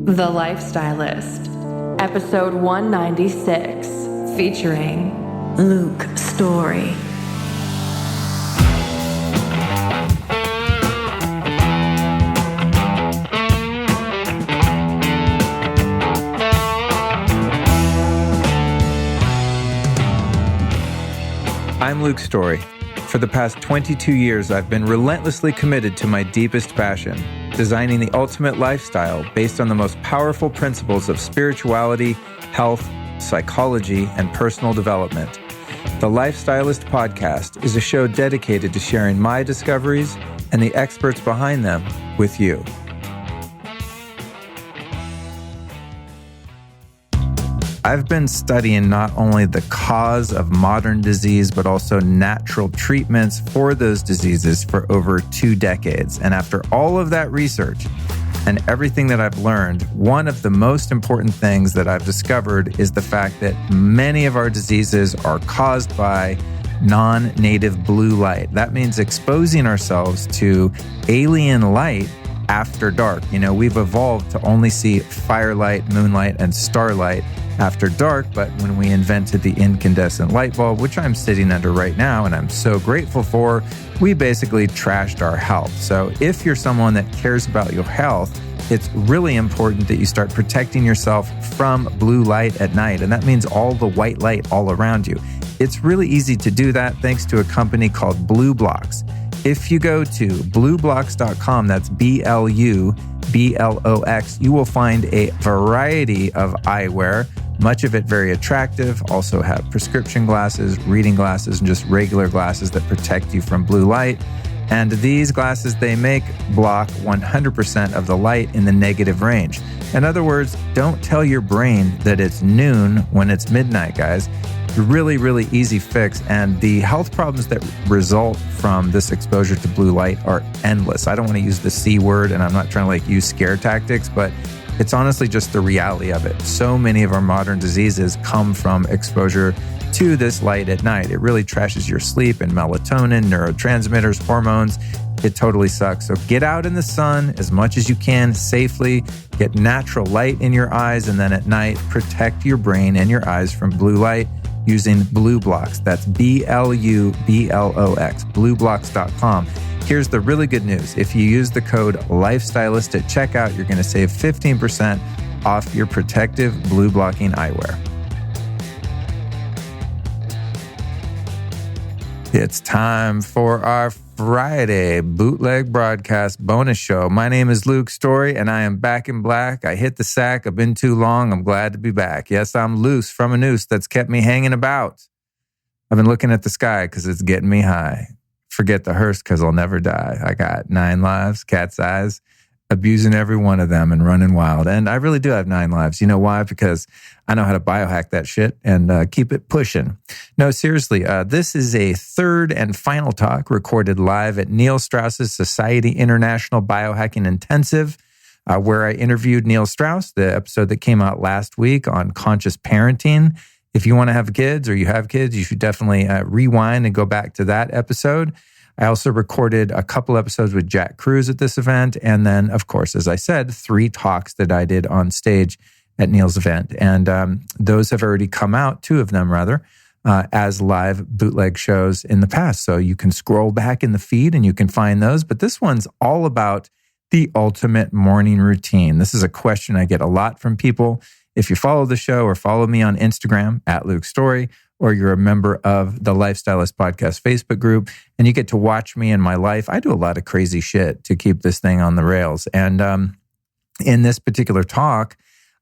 The Lifestylist, episode 196, featuring Luke Story. I'm Luke Story. For the past 22 years, I've been relentlessly committed to my deepest passion, designing the ultimate lifestyle based on the most powerful principles of spirituality, health, psychology, and personal development. The Lifestylist podcast is a show dedicated to sharing my discoveries and the experts behind them with you. I've been studying not only the cause of modern disease, but also natural treatments for those diseases for over 2 decades. And after all of that research and everything that I've learned, one of the most important things that I've discovered is the fact that many of our diseases are caused by non-native blue light. That means exposing ourselves to alien light after dark. You know, we've evolved to only see firelight, moonlight, and starlight after dark, but when we invented the incandescent light bulb, which I'm sitting under right now and I'm so grateful for, we basically trashed our health. So if you're someone that cares about your health, it's really important that you start protecting yourself from blue light at night. And that means all the white light all around you. It's really easy to do that thanks to a company called Blue Blocks. If you go to blueblocks.com, that's BLUBLOX, you will find a variety of eyewear, much of it very attractive, also have prescription glasses, reading glasses, and just regular glasses that protect you from blue light. And these glasses they make block 100% of the light in the negative range. In other words, don't tell your brain that it's noon when it's midnight, guys. Really, really easy fix. And the health problems that result from this exposure to blue light are endless. I don't want to use the C word, and I'm not trying to use scare tactics, but it's honestly just the reality of it. So many of our modern diseases come from exposure to this light at night. It really trashes your sleep and melatonin, neurotransmitters, hormones. It totally sucks. So get out in the sun as much as you can safely, get natural light in your eyes, and then at night, protect your brain and your eyes from blue light using Blue Blocks. That's BLUBLOX, blueblocks.com. Here's the really good news. If you use the code LIFESTYLIST at checkout, you're going to save 15% off your protective blue blocking eyewear. It's time for our Friday Bootleg broadcast bonus show. My name is Luke Story, and I am back in black. I hit the sack. I've been too long. I'm glad to be back. Yes, I'm loose from a noose that's kept me hanging about. I've been looking at the sky because it's getting me high. Forget the hearse because I'll never die. I got 9 lives, cat's eyes, abusing every one of them and running wild. And I really do have 9 lives. You know why? Because I know how to biohack that shit and keep it pushing. No, seriously, this is a third and final talk recorded live at Neil Strauss's Society International Biohacking Intensive, where I interviewed Neil Strauss, the episode that came out last week on conscious parenting. If you want to have kids or you have kids, you should definitely rewind and go back to that episode. I also recorded a couple episodes with Jack Cruz at this event. And then, of course, as I said, 3 talks that I did on stage at Neil's event. And those have already come out, 2 of them rather, as live bootleg shows in the past. So you can scroll back in the feed and you can find those. But this one's all about the ultimate morning routine. This is a question I get a lot from people. If you follow the show or follow me on Instagram at Luke Story, or you're a member of the Lifestylist Podcast Facebook group, and you get to watch me in my life, I do a lot of crazy shit to keep this thing on the rails. And in this particular talk,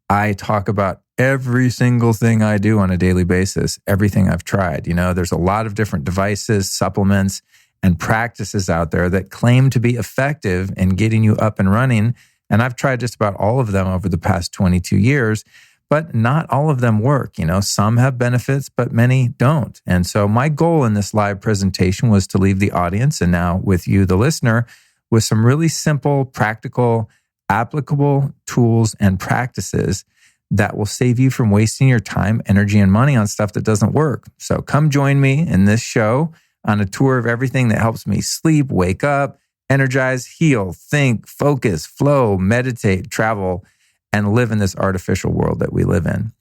I talk about every single thing I do on a daily basis, everything I've tried. You know, there's a lot of different devices, supplements, and practices out there that claim to be effective in getting you up and running. And I've tried just about all of them over the past 22 years, but not all of them work. You know, some have benefits, but many don't. And so my goal in this live presentation was to leave the audience, and now with you, the listener, with some really simple, practical, applicable tools and practices that will save you from wasting your time, energy, and money on stuff that doesn't work. So come join me in this show on a tour of everything that helps me sleep, wake up, energize, heal, think, focus, flow, meditate, travel, and live in this artificial world that we live in.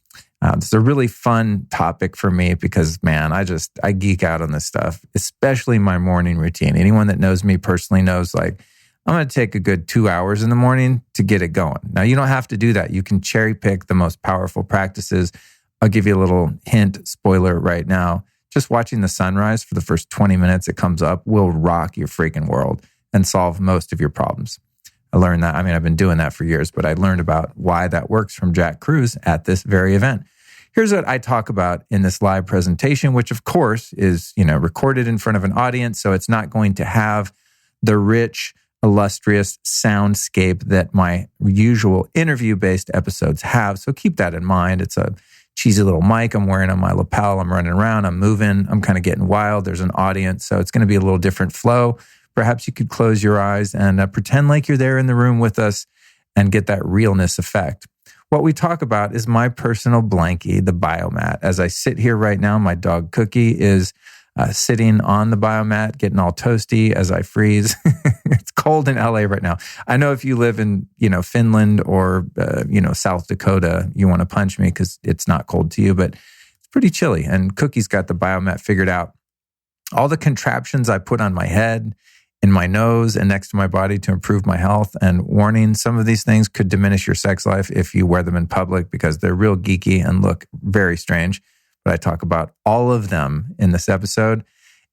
It's a really fun topic for me because, man, I geek out on this stuff, especially my morning routine. Anyone that knows me personally knows, like, I'm going to take a good 2 hours in the morning to get it going. Now, you don't have to do that. You can cherry pick the most powerful practices. I'll give you a little hint, spoiler right now. Just watching the sunrise for the first 20 minutes it comes up will rock your freaking world and solve most of your problems. I learned that. I mean, I've been doing that for years, but I learned about why that works from Jack Kruse at this very event. Here's what I talk about in this live presentation, which of course is, recorded in front of an audience. So it's not going to have the rich, illustrious soundscape that my usual interview-based episodes have. So keep that in mind. It's a cheesy little mic I'm wearing on my lapel. I'm running around. I'm moving. I'm kind of getting wild. There's an audience. So it's going to be a little different flow. Perhaps you could close your eyes and pretend like you're there in the room with us and get that realness effect. What we talk about is my personal blankie, the biomat. As I sit here right now, my dog Cookie is sitting on the biomat, getting all toasty as I freeze. It's cold in LA right now. I know if you live in, Finland or, South Dakota, you want to punch me because it's not cold to you, but it's pretty chilly. And Cookie's got the biomat figured out. All the contraptions I put on my head, in my nose, and next to my body to improve my health. And warning, some of these things could diminish your sex life if you wear them in public because they're real geeky and look very strange. But I talk about all of them in this episode.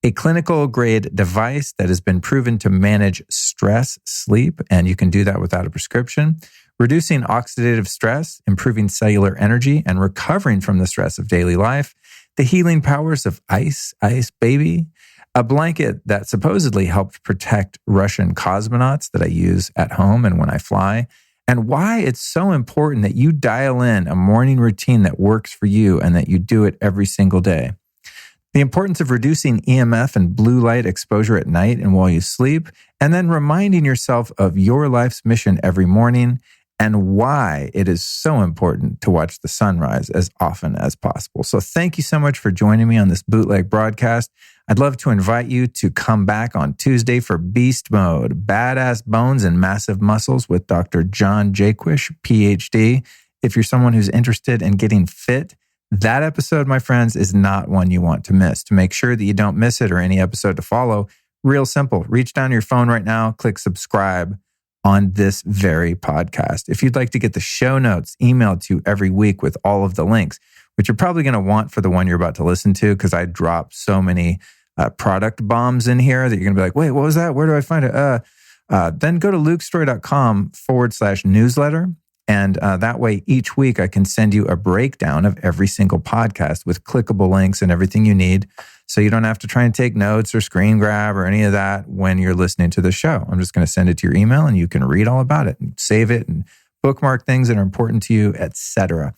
A clinical grade device that has been proven to manage stress, sleep, and you can do that without a prescription. Reducing oxidative stress, improving cellular energy, and recovering from the stress of daily life. The healing powers of ice baby. A blanket that supposedly helped protect Russian cosmonauts that I use at home and when I fly. And why it's so important that you dial in a morning routine that works for you and that you do it every single day. The importance of reducing EMF and blue light exposure at night and while you sleep, and then reminding yourself of your life's mission every morning and why it is so important to watch the sunrise as often as possible. So thank you so much for joining me on this bootleg broadcast. I'd love to invite you to come back on Tuesday for Beast Mode, Badass Bones and Massive Muscles with Dr. John Jaquish, PhD. If you're someone who's interested in getting fit, that episode, my friends, is not one you want to miss. To make sure that you don't miss it or any episode to follow, real simple. Reach down your phone right now, click subscribe on this very podcast. If you'd like to get the show notes emailed to you every week with all of the links, which you're probably going to want for the one you're about to listen to, because I drop so many product bombs in here that you're going to be like, wait, what was that? Where do I find it? Then go to lukestory.com/newsletter. And that way, each week I can send you a breakdown of every single podcast with clickable links and everything you need. So you don't have to try and take notes or screen grab or any of that when you're listening to the show. I'm just going to send it to your email and you can read all about it and save it and bookmark things that are important to you, etc.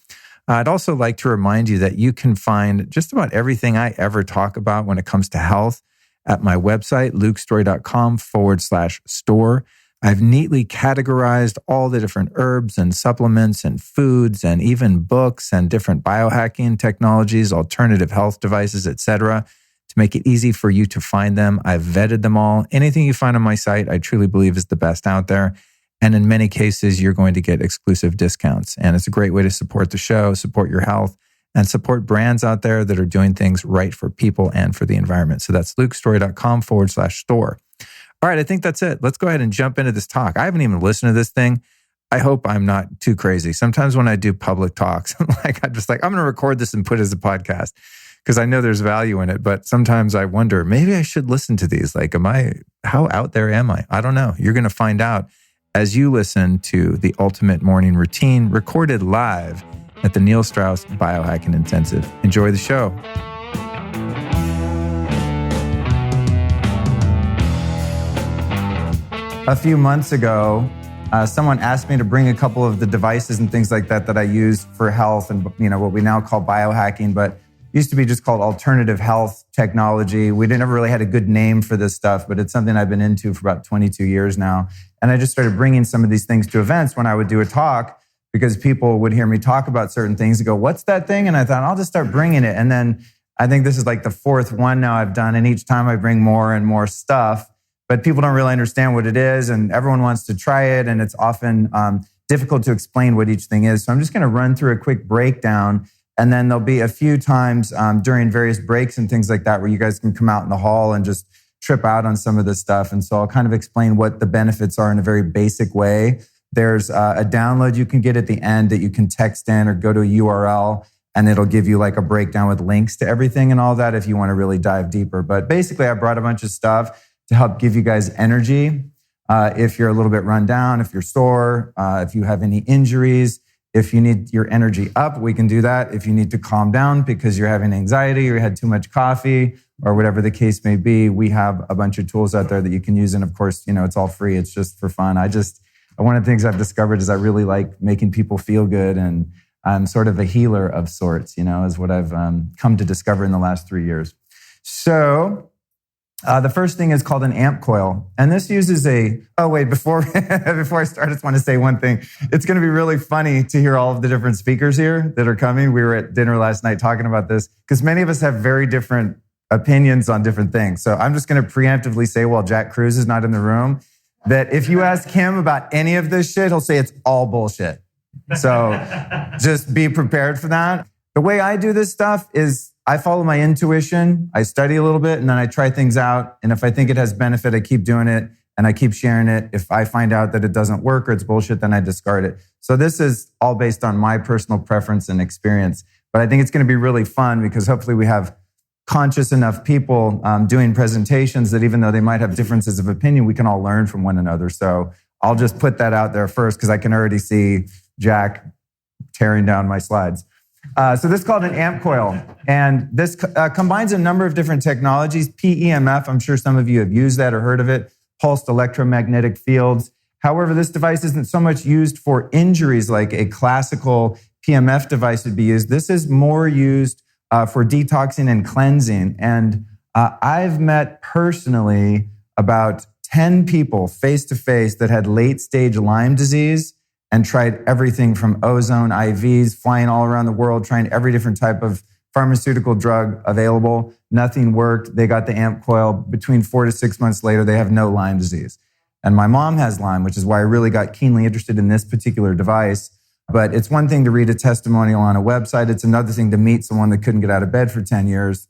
I'd also like to remind you that you can find just about everything I ever talk about when it comes to health at my website, lukestory.com/store. I've neatly categorized all the different herbs and supplements and foods and even books and different biohacking technologies, alternative health devices, etc., to make it easy for you to find them. I've vetted them all. Anything you find on my site, I truly believe is the best out there. And in many cases, you're going to get exclusive discounts. And it's a great way to support the show, support your health, and support brands out there that are doing things right for people and for the environment. So that's lukestory.com/store. All right, I think that's it. Let's go ahead and jump into this talk. I haven't even listened to this thing. I hope I'm not too crazy. Sometimes when I do public talks, I'm going to record this and put it as a podcast because I know there's value in it. But sometimes I wonder, maybe I should listen to these. How out there am I? I don't know. You're going to find out as you listen to the Ultimate Morning Routine recorded live at the Neil Strauss Biohacking Intensive. Enjoy the show. A few months ago, someone asked me to bring a couple of the devices and things like that I use for health and what we now call biohacking, but used to be just called alternative health technology. We never really had a good name for this stuff, but it's something I've been into for about 22 years now. And I just started bringing some of these things to events when I would do a talk because people would hear me talk about certain things and go, what's that thing? And I thought, I'll just start bringing it. And then I think this is like the fourth one now I've done. And each time I bring more and more stuff. But people don't really understand what it is, and everyone wants to try it, and it's often difficult to explain what each thing is. So I'm just going to run through a quick breakdown, and then there'll be a few times during various breaks and things like that where you guys can come out in the hall and just trip out on some of this stuff. And so I'll kind of explain what the benefits are in a very basic way. There's a download you can get at the end that you can text in or go to a URL, and it'll give you like a breakdown with links to everything and all that if you want to really dive deeper. But basically, I brought a bunch of stuff to help give you guys energy. If you're a little bit run down, if you're sore, if you have any injuries, if you need your energy up, we can do that. If you need to calm down because you're having anxiety or you had too much coffee or whatever the case may be, we have a bunch of tools out there that you can use. And of course, it's all free. It's just for fun. One of the things I've discovered is I really like making people feel good, and I'm sort of a healer of sorts, is what I've come to discover in the last 3 years. So the first thing is called an amp coil. And this uses before I start, I just want to say one thing. It's going to be really funny to hear all of the different speakers here that are coming. We were at dinner last night talking about this because many of us have very different opinions on different things. So I'm just going to preemptively say, while Jack Cruz is not in the room, that if you ask him about any of this shit, he'll say it's all bullshit. So just be prepared for that. The way I do this stuff is I follow my intuition. I study a little bit and then I try things out. And if I think it has benefit, I keep doing it and I keep sharing it. If I find out that it doesn't work or it's bullshit, then I discard it. So this is all based on my personal preference and experience. But I think it's going to be really fun because hopefully we have conscious enough people doing presentations that even though they might have differences of opinion, we can all learn from one another. So I'll just put that out there first because I can already see Jack tearing down my slides. So this is called an amp coil. And this combines a number of different technologies. PEMF, I'm sure some of you have used that or heard of it. Pulsed electromagnetic fields. However, this device isn't so much used for injuries like a classical PMF device would be used. This is more used for detoxing and cleansing. And I've met personally about 10 people face-to-face that had late-stage Lyme disease and tried everything from ozone, IVs, flying all around the world, trying every different type of pharmaceutical drug available. Nothing worked. They got the amp coil. Between 4 to 6 months later, they have no Lyme disease. And my mom has Lyme, which is why I really got keenly interested in this particular device. But it's one thing to read a testimonial on a website. It's another thing to meet someone that couldn't get out of bed for 10 years,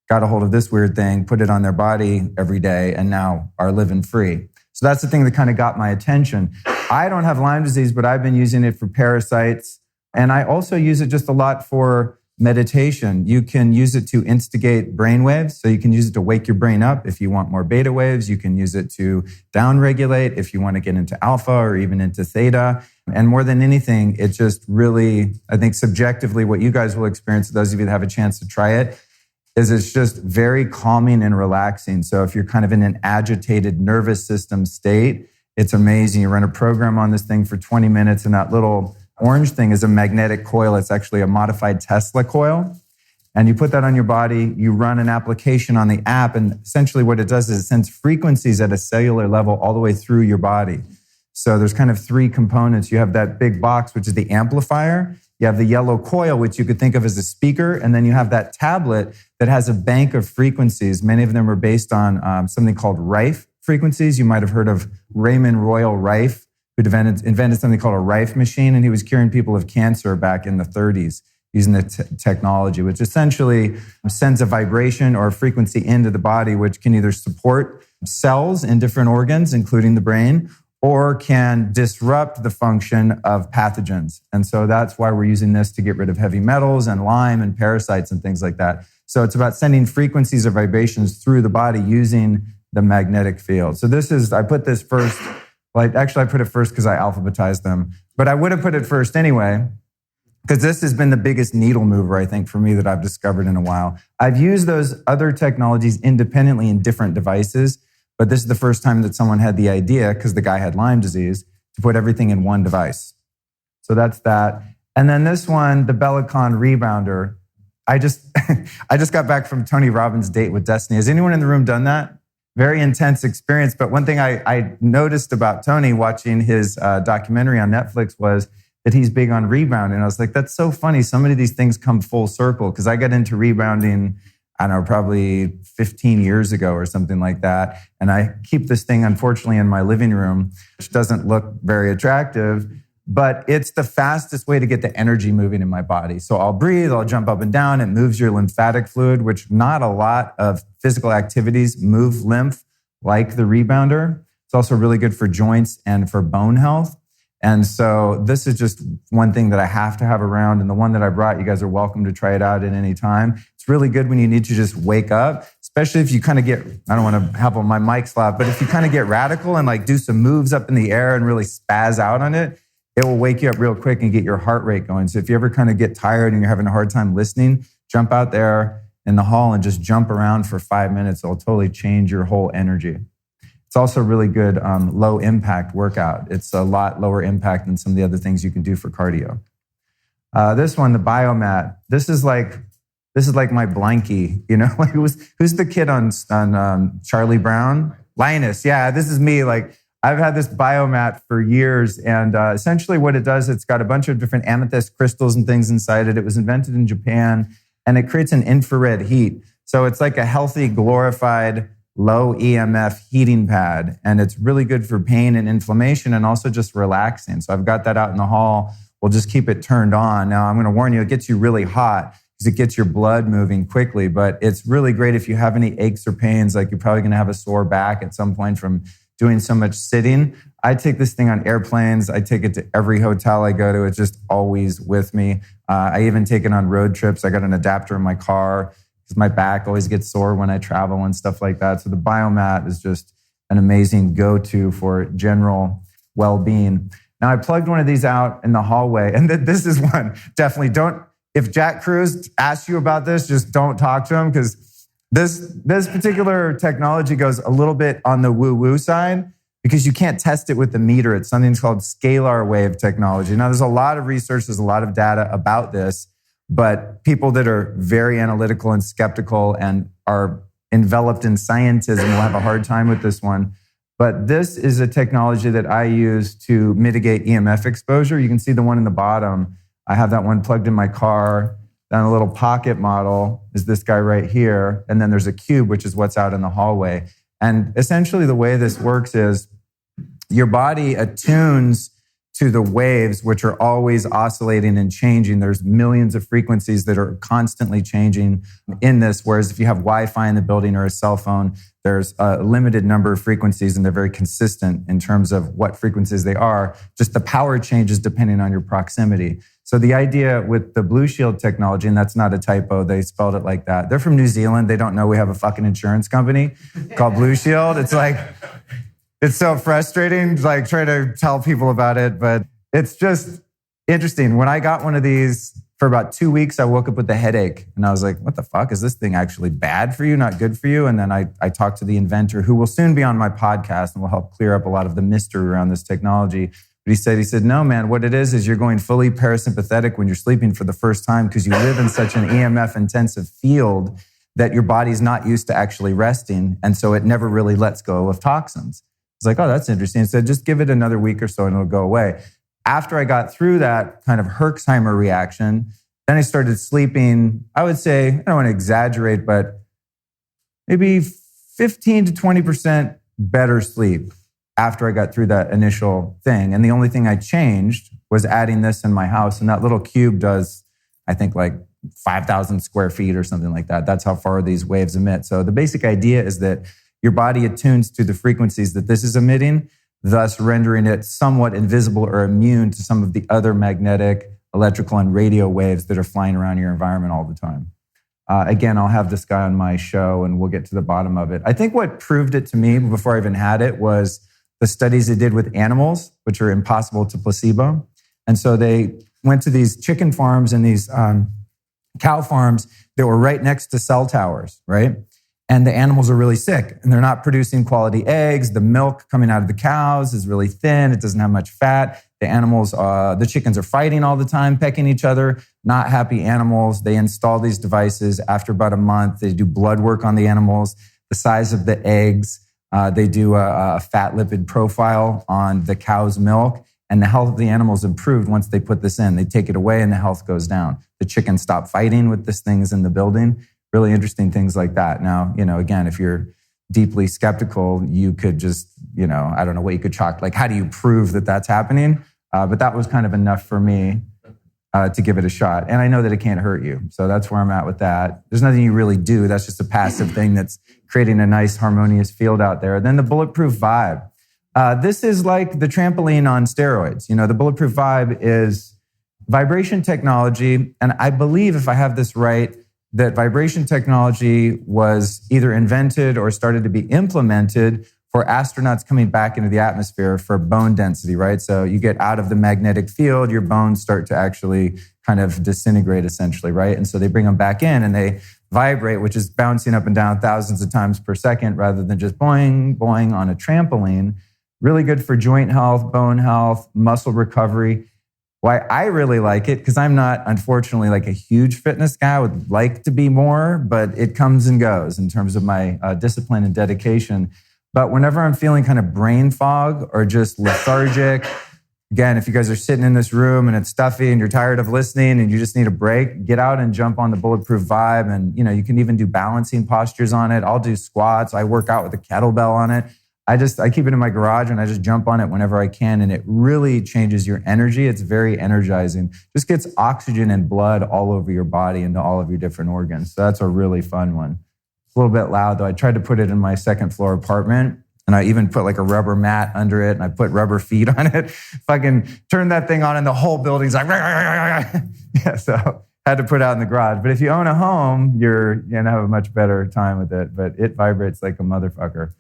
got a hold of this weird thing, put it on their body every day, and now are living free. So that's the thing that kind of got my attention. I don't have Lyme disease, but I've been using it for parasites. And I also use it just a lot for meditation. You can use it to instigate brain waves. So you can use it to wake your brain up if you want more beta waves. You can use it to downregulate if you want to get into alpha or even into theta. And more than anything, it just really, I think subjectively, what you guys will experience, those of you that have a chance to try it, is it's just very calming and relaxing. So if you're kind of in an agitated nervous system state, it's amazing. You run a program on this thing for 20 minutes, and that little orange thing is a magnetic coil. It's actually a modified Tesla coil. And you put that on your body, you run an application on the app, and essentially what it does is it sends frequencies at a cellular level all the way through your body. So there's kind of three components. You have that big box, which is the amplifier. You have the yellow coil, which you could think of as a speaker. And then you have that tablet that has a bank of frequencies. Many of them are based on something called Rife frequencies. You might have heard of Raymond Royal Rife, who invented something called a Rife machine. And he was curing people of cancer back in the 30s using the technology, which essentially sends a vibration or a frequency into the body, which can either support cells in different organs, including the brain, or can disrupt the function of pathogens. And so that's why we're using this to get rid of heavy metals and Lyme and parasites and things like that. So it's about sending frequencies or vibrations through the body using the magnetic field. So I put this first, I put it first because I alphabetized them, but I would have put it first anyway, because this has been the biggest needle mover, I think, for me that I've discovered in a while. I've used those other technologies independently in different devices, but this is the first time that someone had the idea, because the guy had Lyme disease, to put everything in one device. So that's that. And then this one, the Bellicon Rebounder. I just got back from Tony Robbins' Date with Destiny. Has anyone in the room done that? Very intense experience. But one thing I noticed about Tony watching his documentary on Netflix was that he's big on rebounding. I was like, that's so funny. So many of these things come full circle, because I got into rebounding, I don't know, probably 15 years ago or something like that. And I keep this thing, unfortunately, in my living room, which doesn't look very attractive. but it's the fastest way to get the energy moving in my body. So I'll breathe, I'll jump up and down. It moves your lymphatic fluid, which not a lot of physical activities move lymph like the rebounder. It's also really good for joints and for bone health. And so this is just one thing that I have to have around. And the one that I brought, you guys are welcome to try it out at any time. It's really good when you need to just wake up, especially if you kind of get, I don't want to have on my mic slap, but if you kind of get radical and like do some moves up in the air and really spaz out on it, it will wake you up real quick and get your heart rate going. So if you ever kind of get tired and you're having a hard time listening, jump out there in the hall and just jump around for 5 minutes. It'll totally change your whole energy. It's also really good low impact workout. It's a lot lower impact than some of the other things you can do for cardio. This one, the Biomat. This is like my blankie. You know, like who's the kid on Charlie Brown? Linus. Yeah, this is me. Like I've had this Biomat for years, and essentially what it does, it's got a bunch of different amethyst crystals and things inside it. It was invented in Japan, and it creates an infrared heat. So it's like a healthy, glorified low EMF heating pad, and it's really good for pain and inflammation and also just relaxing. So I've got that out in the hall. We'll just keep it turned on. Now, I'm going to warn you, it gets you really hot because it gets your blood moving quickly, but it's really great if you have any aches or pains, like you're probably going to have a sore back at some point from doing so much sitting. I take this thing on airplanes. I take it to every hotel I go to. It's just always with me. I even take it on road trips. I got an adapter in my car because my back always gets sore when I travel and stuff like that. So the Biomat is just an amazing go-to for general well-being. Now, I plugged one of these out in the hallway, and this is one. Definitely don't, if Jack Cruz asks you about this, just don't talk to him, because this particular technology goes a little bit on the woo-woo side because you can't test it with the meter. It's something called Scalar wave technology. Now, there's a lot of research, there's a lot of data about this, but people that are very analytical and skeptical and are enveloped in scientism will have a hard time with this one. But this is a technology that I use to mitigate EMF exposure. You can see the one in the bottom. I have that one plugged in my car. Then a little pocket model is this guy right here. And then there's a cube, which is what's out in the hallway. And essentially the way this works is your body attunes to the waves, which are always oscillating and changing. There's millions of frequencies that are constantly changing in this. Whereas if you have Wi-Fi in the building or a cell phone, there's a limited number of frequencies and they're very consistent in terms of what frequencies they are. Just the power changes depending on your proximity. So the idea with the Blue Shield technology, and that's not a typo, they spelled it like that. They're from New Zealand. They don't know we have a fucking insurance company called Blue Shield. It's like, it's so frustrating, like try to tell people about it, but it's just interesting. When I got one of these for about 2 weeks, I woke up with a headache and I was like, what the fuck? Is this thing actually bad for you, not good for you? And then I talked to the inventor, who will soon be on my podcast and will help clear up a lot of the mystery around this technology. But he said, no, man, what it is you're going fully parasympathetic when you're sleeping for the first time because you live in such an EMF intensive field that your body's not used to actually resting. And so it never really lets go of toxins. It's like, oh, that's interesting. He said, just give it another week or so and it'll go away. After I got through that kind of Herxheimer reaction, then I started sleeping, I would say, I don't want to exaggerate, but maybe 15 to 20% better sleep after I got through that initial thing. And the only thing I changed was adding this in my house. And that little cube does, I think, like 5,000 square feet or something like that. That's how far these waves emit. So the basic idea is that your body attunes to the frequencies that this is emitting, thus rendering it somewhat invisible or immune to some of the other magnetic, electrical, and radio waves that are flying around your environment all the time. Again, I'll have this guy on my show and we'll get to the bottom of it. I think what proved it to me before I even had it was the studies they did with animals, which are impossible to placebo. And so they went to these chicken farms and these cow farms that were right next to cell towers, right? And the animals are really sick and they're not producing quality eggs. The milk coming out of the cows is really thin. It doesn't have much fat. The animals, the chickens are fighting all the time, pecking each other, not happy animals. They install these devices. After about a month, they do blood work on the animals, the size of the eggs. They do a fat lipid profile on the cow's milk, and the health of the animals improved once they put this in. They take it away and the health goes down. The chickens stop fighting with this thing in the building. Really interesting things like that. Now, again, if you're deeply skeptical, you could just, I don't know what you could chalk. Like, how do you prove that that's happening? But that was kind of enough for me to give it a shot. And I know that it can't hurt you. So that's where I'm at with that. There's nothing you really do. That's just a passive thing that's creating a nice harmonious field out there. Then the Bulletproof Vibe. This is like the trampoline on steroids. You know, the Bulletproof Vibe is vibration technology. And I believe, if I have this right, that vibration technology was either invented or started to be implemented for astronauts coming back into the atmosphere for bone density, right? So you get out of the magnetic field, your bones start to actually kind of disintegrate essentially, right? And so they bring them back in and they vibrate, which is bouncing up and down thousands of times per second rather than just boing, boing on a trampoline. Really good for joint health, bone health, muscle recovery. Why I really like it, because I'm not, unfortunately, like a huge fitness guy. I would like to be more, but it comes and goes in terms of my discipline and dedication. But whenever I'm feeling kind of brain fog or just lethargic, again, if you guys are sitting in this room and it's stuffy and you're tired of listening and you just need a break, get out and jump on the Bulletproof Vibe. And, you know, you can even do balancing postures on it. I'll do squats. I work out with a kettlebell on it. I keep it in my garage and I just jump on it whenever I can. And it really changes your energy. It's very energizing. Just gets oxygen and blood all over your body into all of your different organs. So that's a really fun one. It's a little bit loud though. I tried to put it in my second floor apartment and I even put like a rubber mat under it and I put rubber feet on it. Fucking turned that thing on and the whole building's like, yeah, so had to put it out in the garage. But if you own a home, you're going to have a much better time with it. But it vibrates like a motherfucker.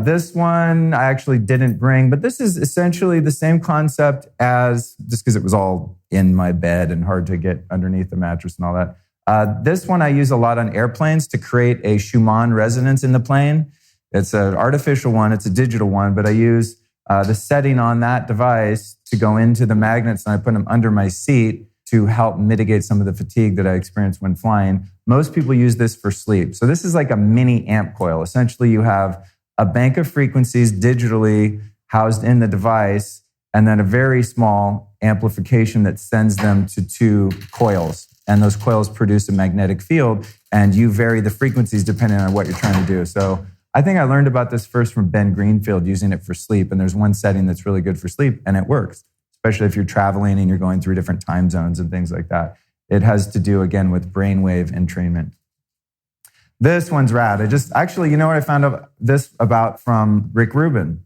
This one I actually didn't bring, but this is essentially the same concept as, just because it was all in my bed and hard to get underneath the mattress and all that. This one I use a lot on airplanes to create a Schumann resonance in the plane. It's an artificial one, it's a digital one, but I use the setting on that device to go into the magnets and I put them under my seat to help mitigate some of the fatigue that I experience when flying. Most people use this for sleep. So this is like a mini amp coil. Essentially, you have a bank of frequencies digitally housed in the device, and then a very small amplification that sends them to two coils. And those coils produce a magnetic field, and you vary the frequencies depending on what you're trying to do. So I think I learned about this first from Ben Greenfield using it for sleep. And there's one setting that's really good for sleep, and it works, especially if you're traveling and you're going through different time zones and things like that. It has to do, again, with brainwave entrainment. This one's rad. Actually, you know what I found out this about from Rick Rubin?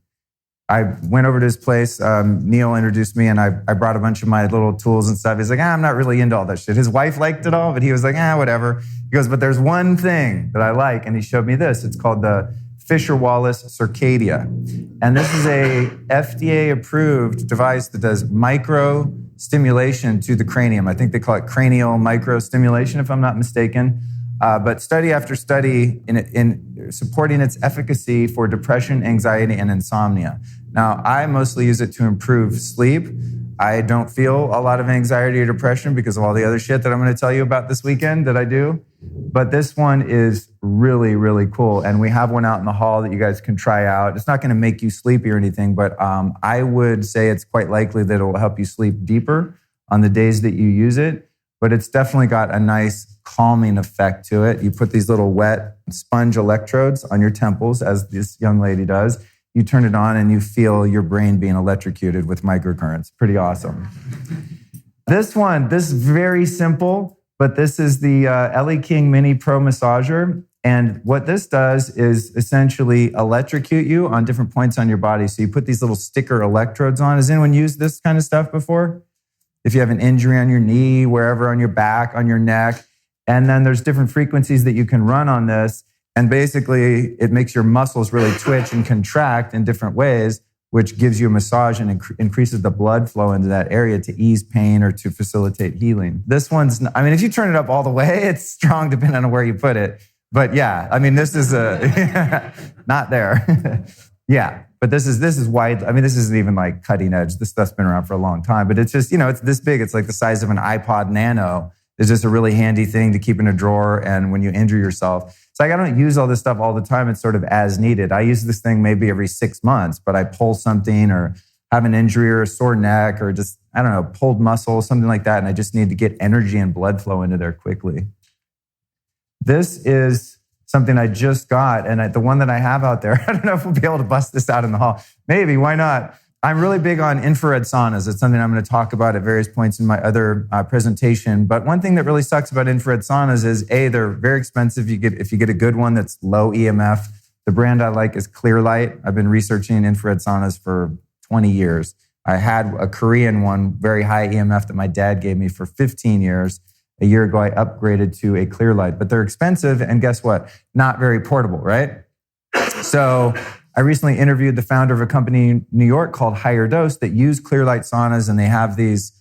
I went over to his place. Neil introduced me, and I brought a bunch of my little tools and stuff. He's like, I'm not really into all that shit. His wife liked it all, but he was like, whatever. He goes, but there's one thing that I like, and he showed me this. It's called the Fisher-Wallace Circadia. And this is a FDA-approved device that does micro stimulation to the cranium. I think they call it cranial micro stimulation, if I'm not mistaken. But study after study in supporting its efficacy for depression, anxiety, and insomnia. Now, I mostly use it to improve sleep. I don't feel a lot of anxiety or depression because of all the other shit that I'm going to tell you about this weekend that I do. But this one is really, really cool. And we have one out in the hall that you guys can try out. It's not going to make you sleepy or anything, but I would say it's quite likely that it will help you sleep deeper on the days that you use it. But it's definitely got a nice calming effect to it. You put these little wet sponge electrodes on your temples, as this young lady does. You turn it on and you feel your brain being electrocuted with microcurrents. Pretty awesome. This is very simple, but this is the Ellie King Mini Pro Massager. And what this does is essentially electrocute you on different points on your body. So you put these little sticker electrodes on. Has anyone used this kind of stuff before? If you have an injury on your knee, wherever, on your back, on your neck. And then there's different frequencies that you can run on this. And basically, it makes your muscles really twitch and contract in different ways, which gives you a massage and increases the blood flow into that area to ease pain or to facilitate healing. This one's, if you turn it up all the way, it's strong depending on where you put it. But yeah, this is not there. Yeah. But this is wide. This isn't even like cutting edge. This stuff's been around for a long time, but it's just, it's this big. It's like the size of an iPod Nano. It's just a really handy thing to keep in a drawer. And when you injure yourself, it's like, I don't use all this stuff all the time. It's sort of as needed. I use this thing maybe every 6 months, but I pull something or have an injury or a sore neck or just, pulled muscle, something like that. And I just need to get energy and blood flow into there quickly. This is something I just got, and the one that I have out there, I don't know if we'll be able to bust this out in the hall. Maybe, why not? I'm really big on infrared saunas. It's something I'm going to talk about at various points in my other presentation. But one thing that really sucks about infrared saunas is, A, they're very expensive. If you get a good one that's low EMF. The brand I like is Clearlight. I've been researching infrared saunas for 20 years. I had a Korean one, very high EMF, that my dad gave me for 15 years. A year ago, I upgraded to a Clearlight. But they're expensive, and guess what? Not very portable, right? So I recently interviewed the founder of a company in New York called Higher Dose that use Clearlight saunas, and they have these,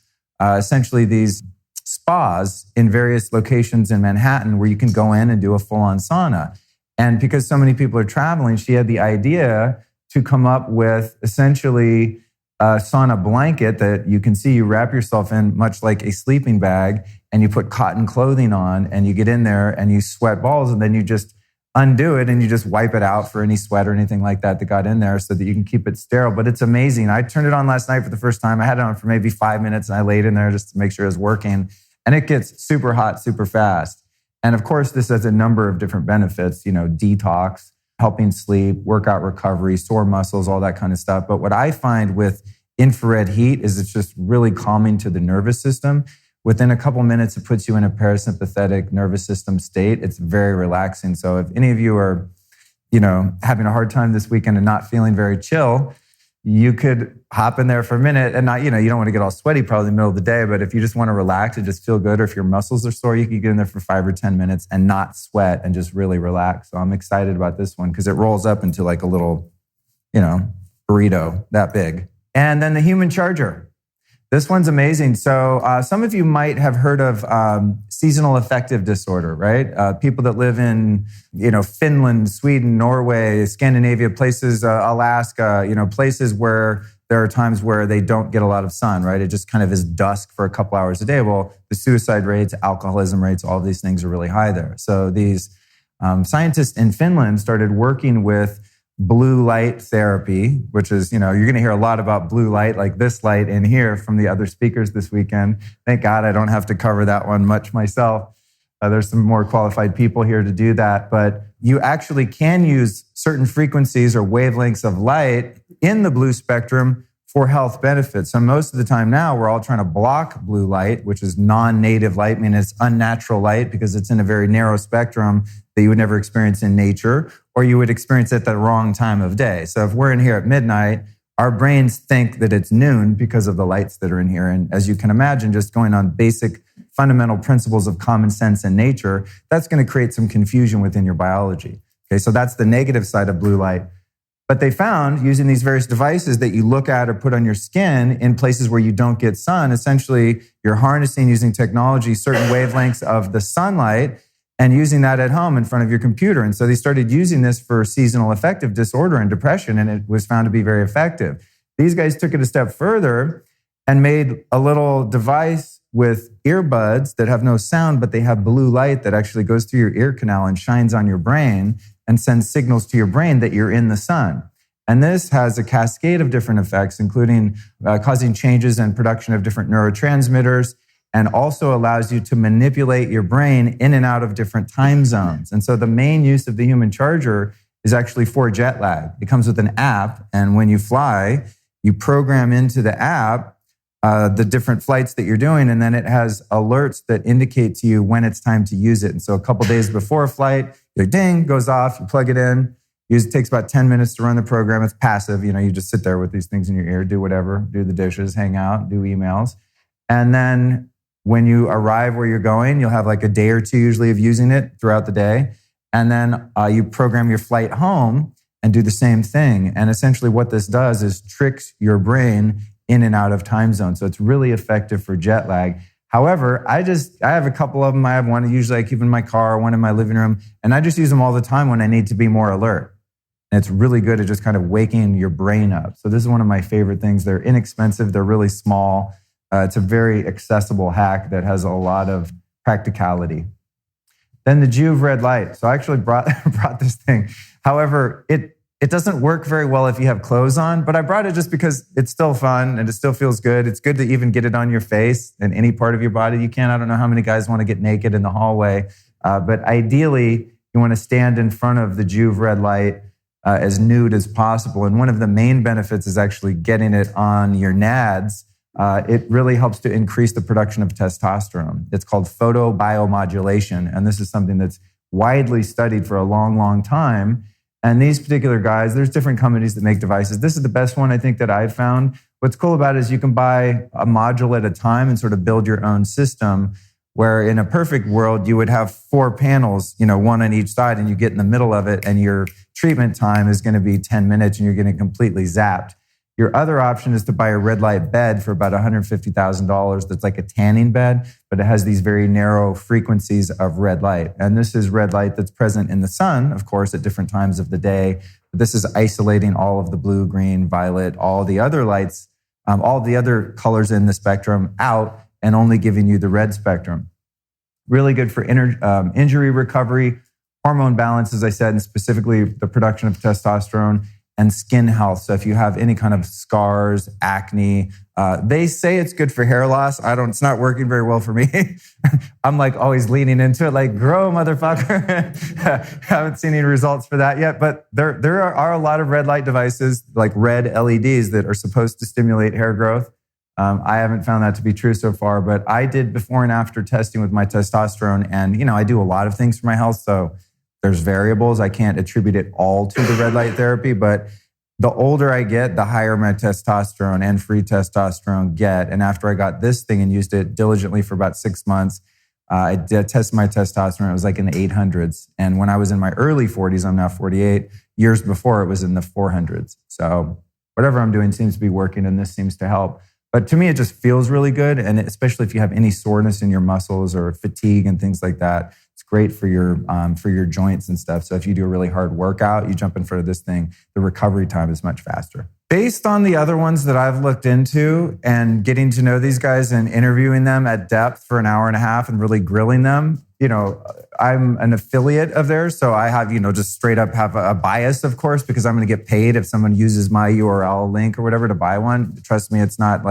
essentially these spas in various locations in Manhattan where you can go in and do a full-on sauna. And because so many people are traveling, she had the idea to come up with essentially a sauna blanket that you can see you wrap yourself in, much like a sleeping bag, and you put cotton clothing on, and you get in there and you sweat balls, and then you just undo it and you just wipe it out for any sweat or anything like that got in there so that you can keep it sterile. But it's amazing. I turned it on last night for the first time. I had it on for maybe 5 minutes, and I laid in there just to make sure it was working. And it gets super hot, super fast. And of course, this has a number of different benefits, detox, helping sleep, workout recovery, sore muscles, all that kind of stuff. But what I find with infrared heat is it's just really calming to the nervous system. Within a couple minutes, it puts you in a parasympathetic nervous system state. It's very relaxing. So if any of you are, having a hard time this weekend and not feeling very chill, you could hop in there for a minute and not, you don't want to get all sweaty probably in the middle of the day, but if you just want to relax and just feel good, or if your muscles are sore, you can get in there for 5 or 10 minutes and not sweat and just really relax. So I'm excited about this one because it rolls up into like a little, burrito that big. And then the human charger. This one's amazing. So some of you might have heard of seasonal affective disorder, right? People that live in, Finland, Sweden, Norway, Scandinavia, places, Alaska, places where there are times where they don't get a lot of sun, right? It just kind of is dusk for a couple hours a day. Well, the suicide rates, alcoholism rates, all of these things are really high there. So these scientists in Finland started working with blue light therapy, which is, you're going to hear a lot about blue light, like this light in here from the other speakers this weekend. Thank God I don't have to cover that one much myself. There's some more qualified people here to do that. But you actually can use certain frequencies or wavelengths of light in the blue spectrum for health benefits. So most of the time now, we're all trying to block blue light, which is non-native light, meaning it's unnatural light because it's in a very narrow spectrum that you would never experience in nature, or you would experience at the wrong time of day. So if we're in here at midnight, our brains think that it's noon because of the lights that are in here. And as you can imagine, just going on basic fundamental principles of common sense and nature, that's going to create some confusion within your biology. Okay, so that's the negative side of blue light. But they found, using these various devices that you look at or put on your skin in places where you don't get sun, essentially you're harnessing, using technology, certain wavelengths of the sunlight and using that at home in front of your computer. And so they started using this for seasonal affective disorder and depression, and it was found to be very effective. These guys took it a step further and made a little device with earbuds that have no sound, but they have blue light that actually goes through your ear canal and shines on your brain and sends signals to your brain that you're in the sun. And this has a cascade of different effects, including causing changes in production of different neurotransmitters, and also allows you to manipulate your brain in and out of different time zones. And so the main use of the human charger is actually for jet lag. It comes with an app, and when you fly, you program into the app the different flights that you're doing, and then it has alerts that indicate to you when it's time to use it. And so a couple days before a flight, your ding goes off, you plug it in. It takes about 10 minutes to run the program. It's passive. You just sit there with these things in your ear, do whatever, do the dishes, hang out, do emails. And then when you arrive where you're going, you'll have like a day or two usually of using it throughout the day. And then you program your flight home and do the same thing. And essentially what this does is tricks your brain in and out of time zones. So it's really effective for jet lag. However, I have a couple of them. I have one usually I keep in my car, one in my living room, and I just use them all the time when I need to be more alert. And it's really good at just kind of waking your brain up. So this is one of my favorite things. They're inexpensive. They're really small. It's a very accessible hack that has a lot of practicality. Then the Juve red light. So I actually brought this thing. However, it doesn't work very well if you have clothes on, but I brought it just because it's still fun and it still feels good. It's good to even get it on your face and any part of your body you can. I don't know how many guys want to get naked in the hallway, but ideally you want to stand in front of the Juve red light as nude as possible. And one of the main benefits is actually getting it on your nads. It really helps to increase the production of testosterone. It's called photobiomodulation. And this is something that's widely studied for a long, long time. And these particular guys, there's different companies that make devices. This is the best one I think that I've found. What's cool about it is you can buy a module at a time and sort of build your own system, where in a perfect world, you would have 4 panels, one on each side, and you get in the middle of it, and your treatment time is going to be 10 minutes, and you're getting completely zapped. Your other option is to buy a red light bed for about $150,000 that's like a tanning bed, but it has these very narrow frequencies of red light. And this is red light that's present in the sun, of course, at different times of the day. But this is isolating all of the blue, green, violet, all the other lights, all the other colors in the spectrum out, and only giving you the red spectrum. Really good for injury recovery, hormone balance, as I said, and specifically the production of testosterone, and skin health. So if you have any kind of scars, acne, they say it's good for hair loss. It's not working very well for me. I'm like always leaning into it, like, grow, motherfucker. Haven't seen any results for that yet, but there are a lot of red light devices, like red LEDs, that are supposed to stimulate hair growth. I haven't found that to be true so far, but I did before and after testing with my testosterone, and I do a lot of things for my health, so there's variables. I can't attribute it all to the red light therapy, but the older I get, the higher my testosterone and free testosterone get. And after I got this thing and used it diligently for about 6 months, I did test my testosterone. It was like in the 800s. And when I was in my early 40s, I'm now 48, years before it was in the 400s. So whatever I'm doing seems to be working, and this seems to help. But to me, it just feels really good. And especially if you have any soreness in your muscles or fatigue and things like that, it's great for your joints and stuff. So if you do a really hard workout, you jump in front of this thing, the recovery time is much faster. Based on the other ones that I've looked into and getting to know these guys and interviewing them at depth for an hour and a half and really grilling them, I'm an affiliate of theirs. So I have, just straight up have a bias, of course, because I'm going to get paid if someone uses my URL link or whatever to buy one. Trust me, it's not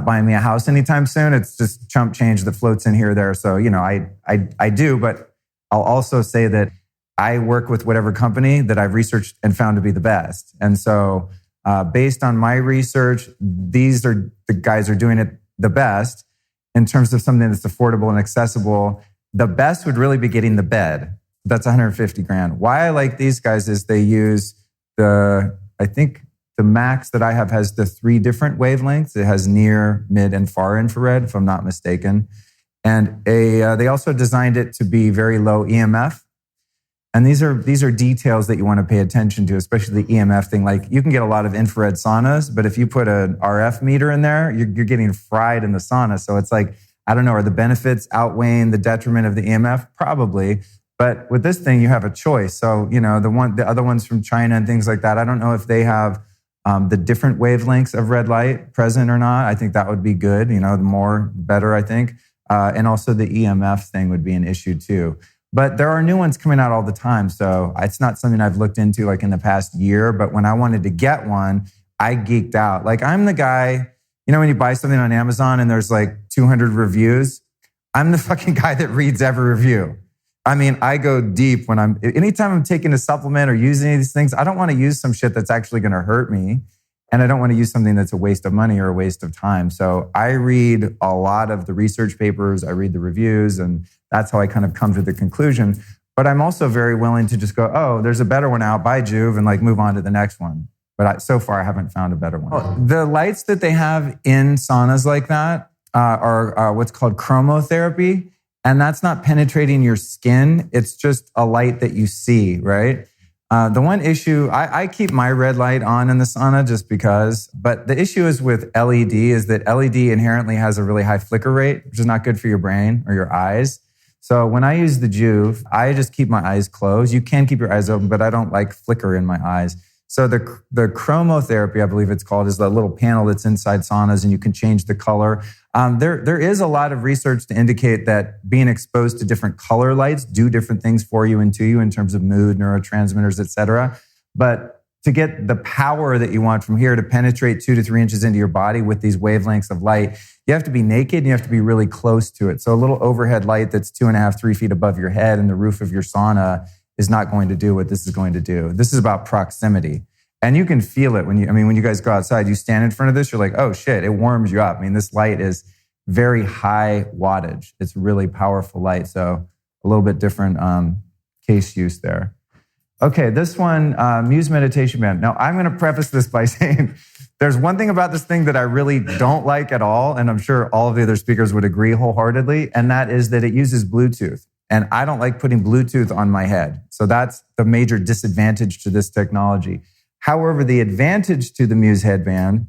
buying me a house anytime soon. It's just chump change that floats in here or there. So, I do, but I'll also say that I work with whatever company that I've researched and found to be the best. And so based on my research, these are the guys are doing it the best in terms of something that's affordable and accessible. The best would really be getting the bed. That's $150,000. Why I like these guys is they use I think the max that I have has the 3 different wavelengths. It has near, mid, and far infrared, if I'm not mistaken. And they also designed it to be very low EMF. And these are details that you want to pay attention to, especially the EMF thing. Like, you can get a lot of infrared saunas, but if you put an RF meter in there, you're getting fried in the sauna. So it's like, I don't know, are the benefits outweighing the detriment of the EMF? Probably. But with this thing, you have a choice. So, the other ones from China and things like that, I don't know if they have the different wavelengths of red light present or not. I think that would be good. The more, the better, I think. And also the EMF thing would be an issue too. But there are new ones coming out all the time. So it's not something I've looked into like in the past year. But when I wanted to get one, I geeked out. Like, I'm the guy, when you buy something on Amazon and there's like 200 reviews, I'm the fucking guy that reads every review. I mean, I go deep anytime I'm taking a supplement or using any of these things, I don't want to use some shit that's actually going to hurt me. And I don't want to use something that's a waste of money or a waste of time. So I read a lot of the research papers, I read the reviews, and that's how I kind of come to the conclusion. But I'm also very willing to just go, oh, there's a better one out by Juve, and like move on to the next one. But so far, I haven't found a better one. The lights that they have in saunas like that are what's called chromotherapy. And that's not penetrating your skin. It's just a light that you see, right? The one issue, I keep my red light on in the sauna just because, but the issue is with LED is that LED inherently has a really high flicker rate, which is not good for your brain or your eyes. So when I use the Juve, I just keep my eyes closed. You can keep your eyes open, but I don't like flicker in my eyes. So the chromotherapy, I believe it's called, is the little panel that's inside saunas, and you can change the color. There is a lot of research to indicate that being exposed to different color lights do different things for you and to you in terms of mood, neurotransmitters, et cetera. But to get the power that you want from here to penetrate 2 to 3 inches into your body with these wavelengths of light, you have to be naked and you have to be really close to it. So a little overhead light that's 2.5, 3 feet above your head and the roof of your sauna is not going to do what this is going to do. This is about proximity. And you can feel it when you guys go outside, you stand in front of this, you're like, oh shit, it warms you up. I mean, this light is very high wattage. It's really powerful light. So a little bit different case use there. Okay, this one, Muse Meditation Band. Now, I'm going to preface this by saying there's one thing about this thing that I really don't like at all, and I'm sure all of the other speakers would agree wholeheartedly, and that is that it uses Bluetooth. And I don't like putting Bluetooth on my head. So that's the major disadvantage to this technology. However, the advantage to the Muse headband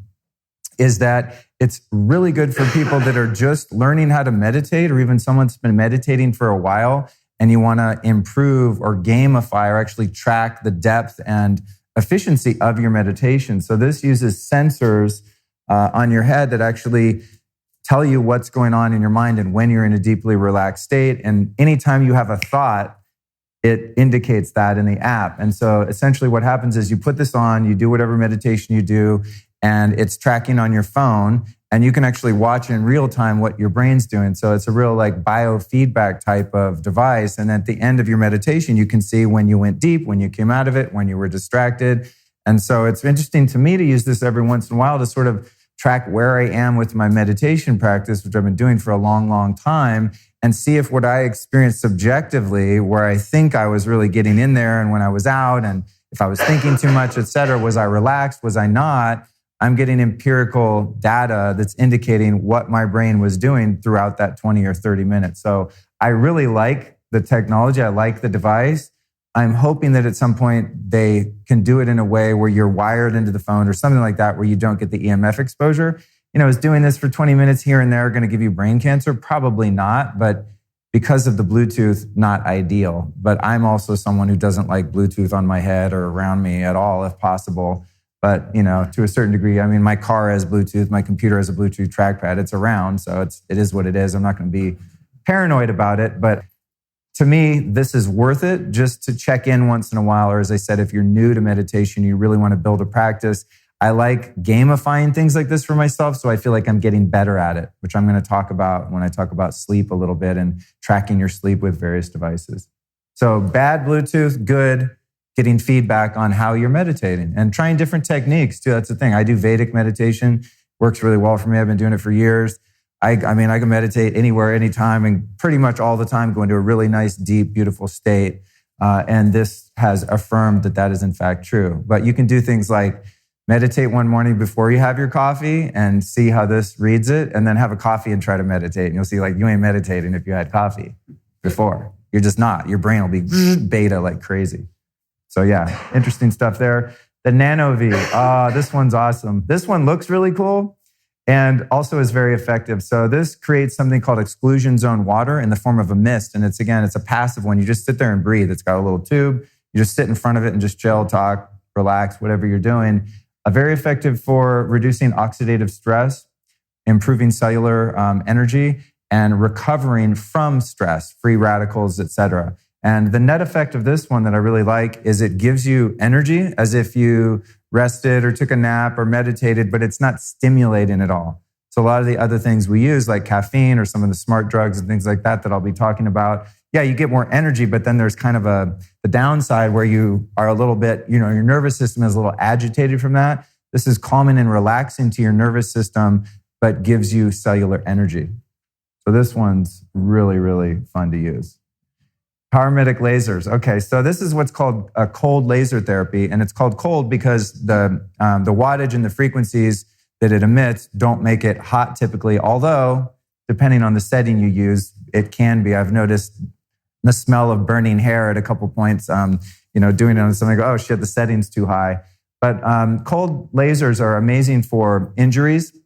is that it's really good for people that are just learning how to meditate, or even someone's been meditating for a while and you want to improve or gamify or actually track the depth and efficiency of your meditation. So this uses sensors on your head that actually tell you what's going on in your mind and when you're in a deeply relaxed state. And anytime you have a thought, it indicates that in the app. And so essentially what happens is you put this on, you do whatever meditation you do, and it's tracking on your phone, and you can actually watch in real time what your brain's doing. So it's a real like biofeedback type of device. And at the end of your meditation, you can see when you went deep, when you came out of it, when you were distracted. And so it's interesting to me to use this every once in a while to sort of track where I am with my meditation practice, which I've been doing for a long, long time, and see if what I experienced subjectively, where I think I was really getting in there and when I was out, and if I was thinking too much, et cetera, was I relaxed? Was I not? I'm getting empirical data that's indicating what my brain was doing throughout that 20 or 30 minutes. So I really like the technology. I like the device. I'm hoping that at some point they can do it in a way where you're wired into the phone or something like that, where you don't get the EMF exposure. Is doing this for 20 minutes here and there going to give you brain cancer? Probably not, but because of the Bluetooth, not ideal. But I'm also someone who doesn't like Bluetooth on my head or around me at all, if possible. But, to a certain degree, my car has Bluetooth, my computer has a Bluetooth trackpad. It's around, so it is what it is. I'm not going to be paranoid about it, but to me, this is worth it just to check in once in a while. Or as I said, if you're new to meditation, you really want to build a practice. I like gamifying things like this for myself, so I feel like I'm getting better at it, which I'm going to talk about when I talk about sleep a little bit and tracking your sleep with various devices. So bad Bluetooth, good. Getting feedback on how you're meditating and trying different techniques too. That's the thing. I do Vedic meditation. Works really well for me. I've been doing it for years. I can meditate anywhere, anytime, and pretty much all the time go into a really nice, deep, beautiful state. And this has affirmed that is in fact true. But you can do things like meditate one morning before you have your coffee and see how this reads it, and then have a coffee and try to meditate. And you'll see you ain't meditating if you had coffee before. You're just not. Your brain will be beta like crazy. So yeah, interesting stuff there. The Nano V, this one's awesome. This one looks really cool and also is very effective. So this creates something called exclusion zone water in the form of a mist. And it's a passive one. You just sit there and breathe. It's got a little tube. You just sit in front of it and just chill, talk, relax, whatever you're doing. Very effective for reducing oxidative stress, improving cellular energy, and recovering from stress, free radicals, etc. And the net effect of this one that I really like is it gives you energy as if you rested or took a nap or meditated, but it's not stimulating at all. So a lot of the other things we use, like caffeine or some of the smart drugs and things like that I'll be talking about, yeah, you get more energy, but then there's kind of the downside where you are a little bit, your nervous system is a little agitated from that. This is calming and relaxing to your nervous system, but gives you cellular energy. So this one's really, really fun to use. Paramedic lasers. Okay, so this is what's called a cold laser therapy, and it's called cold because the wattage and the frequencies that it emits don't make it hot typically, although depending on the setting you use, it can be. I've noticed the smell of burning hair at a couple points, doing it on something, oh shit, the setting's too high. But cold lasers are amazing for injuries,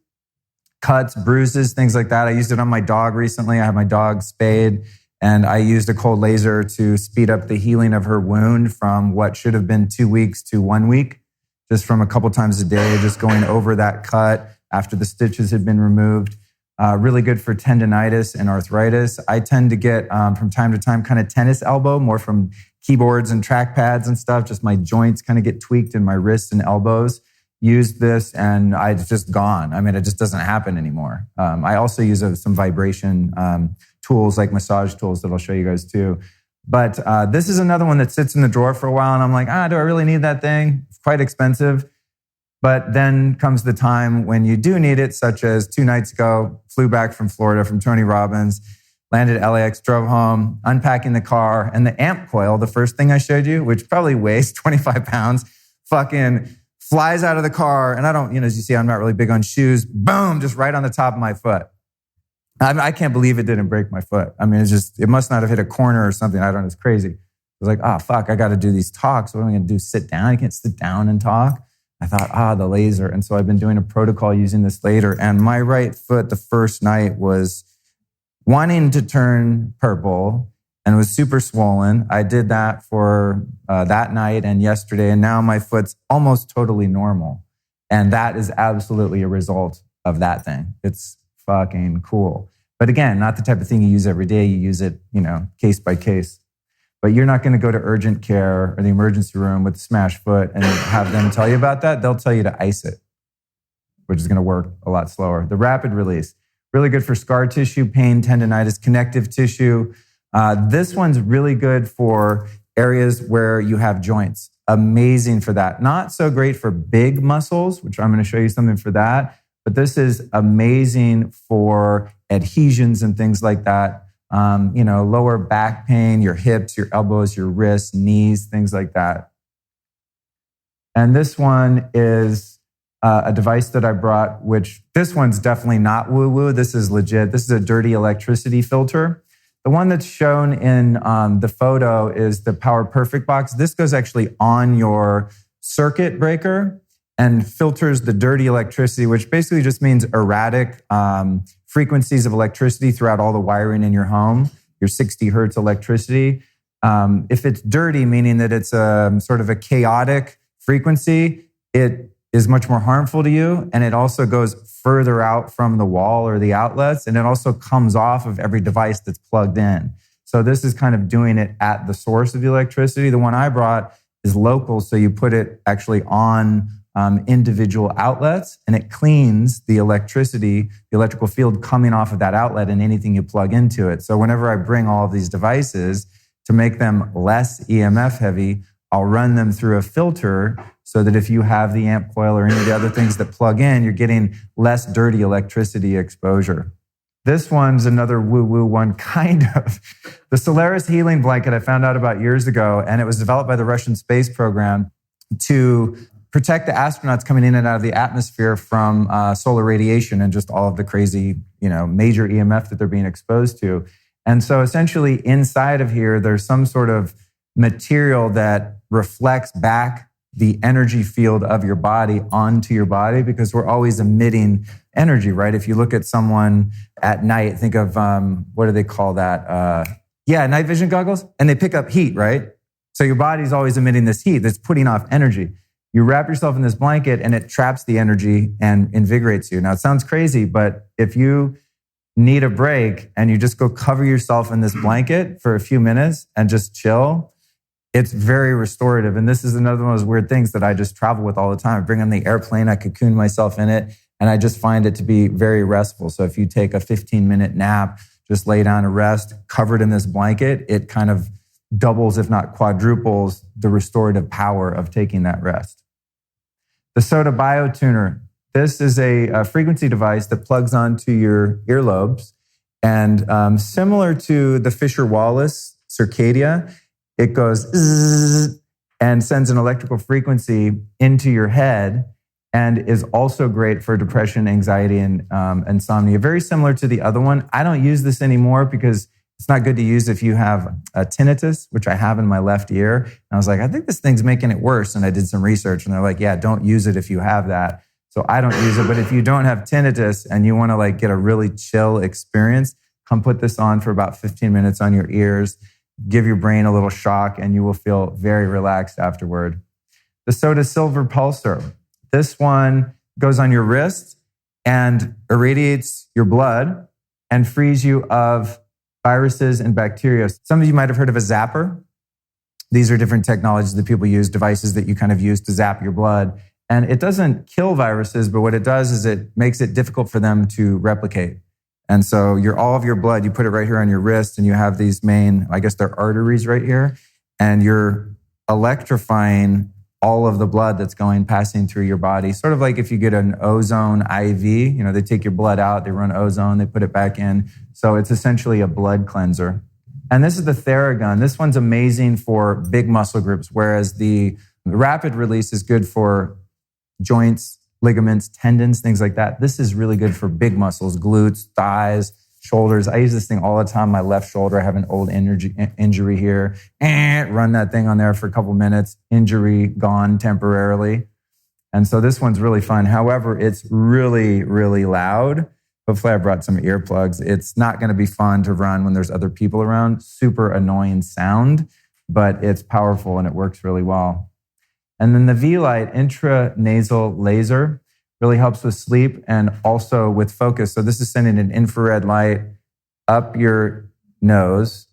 cuts, bruises, things like that. I used it on my dog recently. I have my dog spayed, and I used a cold laser to speed up the healing of her wound from what should have been 2 weeks to 1 week, just from a couple times a day, just going over that cut after the stitches had been removed. Really good for tendonitis and arthritis. I tend to get, from time to time, kind of tennis elbow, more from keyboards and trackpads and stuff. Just my joints kind of get tweaked in my wrists and elbows. Used this and it's just gone. It just doesn't happen anymore. I also use some vibration tools like massage tools that I'll show you guys too. But this is another one that sits in the drawer for a while, and I'm like, do I really need that thing? It's quite expensive. But then comes the time when you do need it, such as 2 nights ago, flew back from Florida from Tony Robbins, landed at LAX, drove home, unpacking the car, and the amp coil, the first thing I showed you, which probably weighs 25 pounds, fucking flies out of the car. And I don't, as you see, I'm not really big on shoes. Boom, just right on the top of my foot. I can't believe it didn't break my foot. I mean, it must not have hit a corner or something. I don't know, it's crazy. I was like, fuck, I got to do these talks. What am I going to do? Sit down? I can't sit down and talk. I thought, the laser. And so I've been doing a protocol using this later. And my right foot the first night was wanting to turn purple and was super swollen. I did that for that night and yesterday. And now my foot's almost totally normal. And that is absolutely a result of that thing. It's fucking cool. But again, not the type of thing you use every day. You use it, case by case. But you're not going to go to urgent care or the emergency room with a smashed foot and have them tell you about that. They'll tell you to ice it, which is going to work a lot slower. The rapid release, really good for scar tissue, pain, tendonitis, connective tissue. This one's really good for areas where you have joints. Amazing for that. Not so great for big muscles, which I'm going to show you something for that. But this is amazing for adhesions and things like that. Lower back pain, your hips, your elbows, your wrists, knees, things like that. And this one is a device that I brought, which this one's definitely not woo-woo. This is legit. This is a dirty electricity filter. The one that's shown in the photo is the Power Perfect box. This goes actually on your circuit breaker and filters the dirty electricity, which basically just means erratic frequencies of electricity throughout all the wiring in your home, your 60 hertz electricity. If it's dirty, meaning that it's sort of a chaotic frequency, it is much more harmful to you. And it also goes further out from the wall or the outlets. And it also comes off of every device that's plugged in. So this is kind of doing it at the source of the electricity. The one I brought is local. So you put it actually on individual outlets, and it cleans the electricity, the electrical field coming off of that outlet and anything you plug into it. So whenever I bring all of these devices to make them less EMF heavy, I'll run them through a filter so that if you have the amp coil or any of the other things that plug in, you're getting less dirty electricity exposure. This one's another woo-woo one, kind of. The Solaris healing blanket I found out about years ago, and it was developed by the Russian space program to protect the astronauts coming in and out of the atmosphere from solar radiation and just all of the crazy, major EMF that they're being exposed to. And so essentially inside of here, there's some sort of material that reflects back the energy field of your body onto your body, because we're always emitting energy, right? If you look at someone at night, think of, what do they call that? Night vision goggles, and they pick up heat, right? So your body's always emitting this heat that's putting off energy. You wrap yourself in this blanket and it traps the energy and invigorates you. Now, it sounds crazy, but if you need a break and you just go cover yourself in this blanket for a few minutes and just chill, it's very restorative. And this is another one of those weird things that I just travel with all the time. I bring on the airplane, I cocoon myself in it, and I just find it to be very restful. So if you take a 15-minute nap, just lay down and rest, covered in this blanket, it kind of doubles, if not quadruples, the restorative power of taking that rest. The Soda Biotuner. This is a frequency device that plugs onto your earlobes. And similar to the Fisher-Wallace Circadia, it goes zzz and sends an electrical frequency into your head, and is also great for depression, anxiety, and insomnia. Very similar to the other one. I don't use this anymore because it's not good to use if you have a tinnitus, which I have in my left ear. And I was like, I think this thing's making it worse. And I did some research, and they're like, yeah, don't use it if you have that. So I don't use it. But if you don't have tinnitus and you want to get a really chill experience, come put this on for about 15 minutes on your ears, give your brain a little shock, and you will feel very relaxed afterward. The Soda Silver Pulsar. This one goes on your wrist and irradiates your blood and frees you of viruses and bacteria. Some of you might have heard of a zapper. These are different technologies that people use, devices that you kind of use to zap your blood. And it doesn't kill viruses, but what it does is it makes it difficult for them to replicate. And so all of your blood, you put it right here on your wrist, and you have these main, I guess they're arteries right here, and you're electrifying all of the blood that's passing through your body. Sort of like if you get an ozone IV, they take your blood out, they run ozone, they put it back in. So it's essentially a blood cleanser. And this is the Thera Gun. This one's amazing for big muscle groups, whereas the rapid release is good for joints, ligaments, tendons, things like that. This is really good for big muscles, glutes, thighs, shoulders. I use this thing all the time. My left shoulder, I have an old injury here. Run that thing on there for a couple minutes. Injury gone temporarily. And so this one's really fun. However, it's really, really loud. Hopefully I brought some earplugs. It's not going to be fun to run when there's other people around. Super annoying sound, but it's powerful and it works really well. And then the V-Light intranasal laser really helps with sleep and also with focus. So this is sending an infrared light up your nose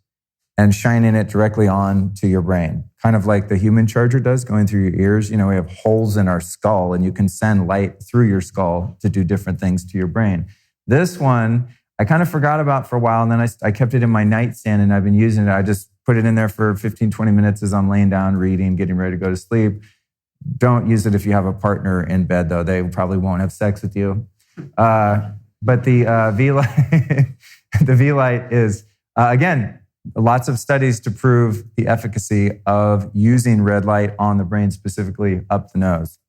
and shining it directly on to your brain. Kind of like the human charger does, going through your ears. We have holes in our skull, and you can send light through your skull to do different things to your brain. This one, I kind of forgot about for a while, and then I kept it in my nightstand, and I've been using it. I just put it in there for 15, 20 minutes as I'm laying down, reading, getting ready to go to sleep. Don't use it if you have a partner in bed, though. They probably won't have sex with you. But the V-Light, the V-Light is, again, lots of studies to prove the efficacy of using red light on the brain, specifically up the nose.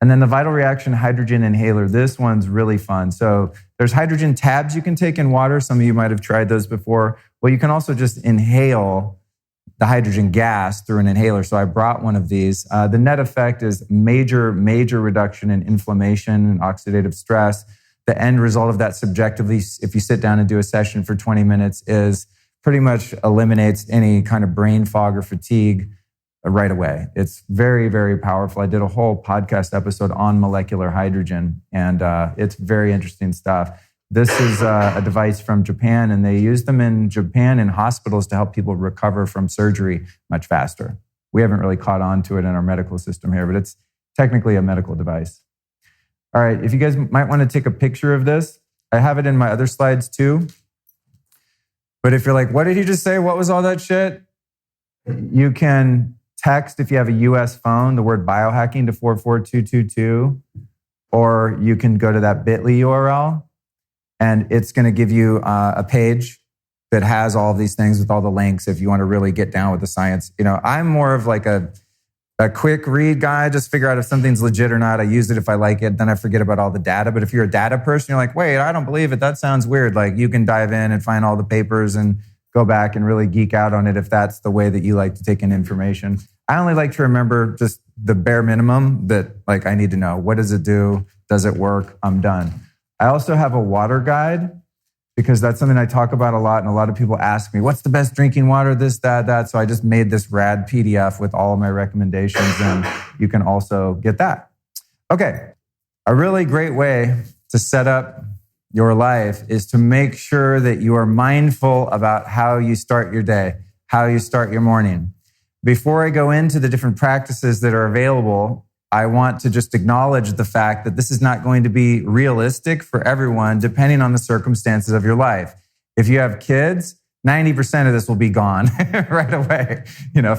And then the Vital Reaction Hydrogen Inhaler. This one's really fun. So there's hydrogen tabs you can take in water. Some of you might have tried those before. Well, you can also just inhale the hydrogen gas through an inhaler. So I brought one of these. The net effect is major reduction in inflammation and oxidative stress. The end result of that subjectively, if you sit down and do a session for 20 minutes, is pretty much eliminates any kind of brain fog or fatigue right away. It's very, very powerful. I did a whole podcast episode on molecular hydrogen, and it's very interesting stuff. This is a device from Japan, and they use them in Japan in hospitals to help people recover from surgery much faster. We haven't really caught on to it in our medical system here, but it's technically a medical device. All right, if you guys might want to take a picture of this, I have it in my other slides too. But if you're like, what did he just say? What was all that shit? You can text, if you have a US phone, the word biohacking to 44222, or you can go to that bit.ly URL. And it's going to give you a page that has all of these things with all the links if you want to really get down with the science. I'm more of like a quick read guy, just figure out if something's legit or not. I use it if I like it, then I forget about all the data. But if you're a data person, you're like, wait, I don't believe it. That sounds weird. Like you can dive in and find all the papers and go back and really geek out on it if that's the way that you like to take in information. I only like to remember just the bare minimum that like I need to know. What does it do? Does it work? I'm done. I also have a water guide because that's something I talk about a lot. And a lot of people ask me, what's the best drinking water? This, that. So I just made this rad PDF with all of my recommendations, and you can also get that. Okay. A really great way to set up your life is to make sure that you are mindful about how you start your day, how you start your morning. Before I go into the different practices that are available, I want to just acknowledge the fact that this is not going to be realistic for everyone, depending on the circumstances of your life. If you have kids, 90% of this will be gone right away.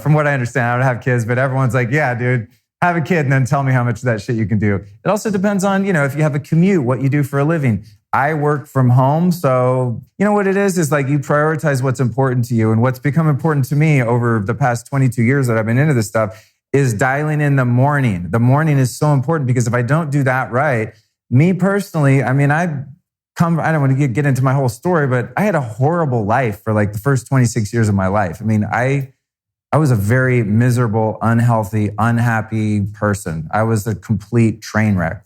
From what I understand, I don't have kids, but everyone's like, yeah, dude, have a kid and then tell me how much of that shit you can do. It also depends on, if you have a commute, what you do for a living. I work from home, so what it is like you prioritize what's important to you. And what's become important to me over the past 22 years that I've been into this stuff is dialing in the morning. The morning is so important because if I don't do that right, me personally, I don't want to get into my whole story, but I had a horrible life for like the first 26 years of my life. I was a very miserable, unhealthy, unhappy person. I was a complete train wreck.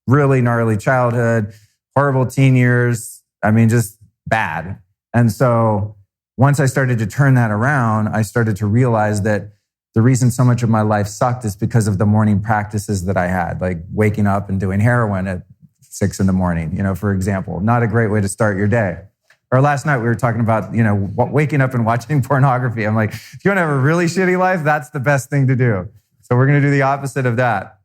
Really gnarly childhood, horrible teen years. Just bad. And so once I started to turn that around, I started to realize that the reason so much of my life sucked is because of the morning practices that I had, like waking up and doing heroin at 6 a.m, for example. Not a great way to start your day. Or last night we were talking about, waking up and watching pornography. I'm like, if you want to have a really shitty life, that's the best thing to do. So we're going to do the opposite of that.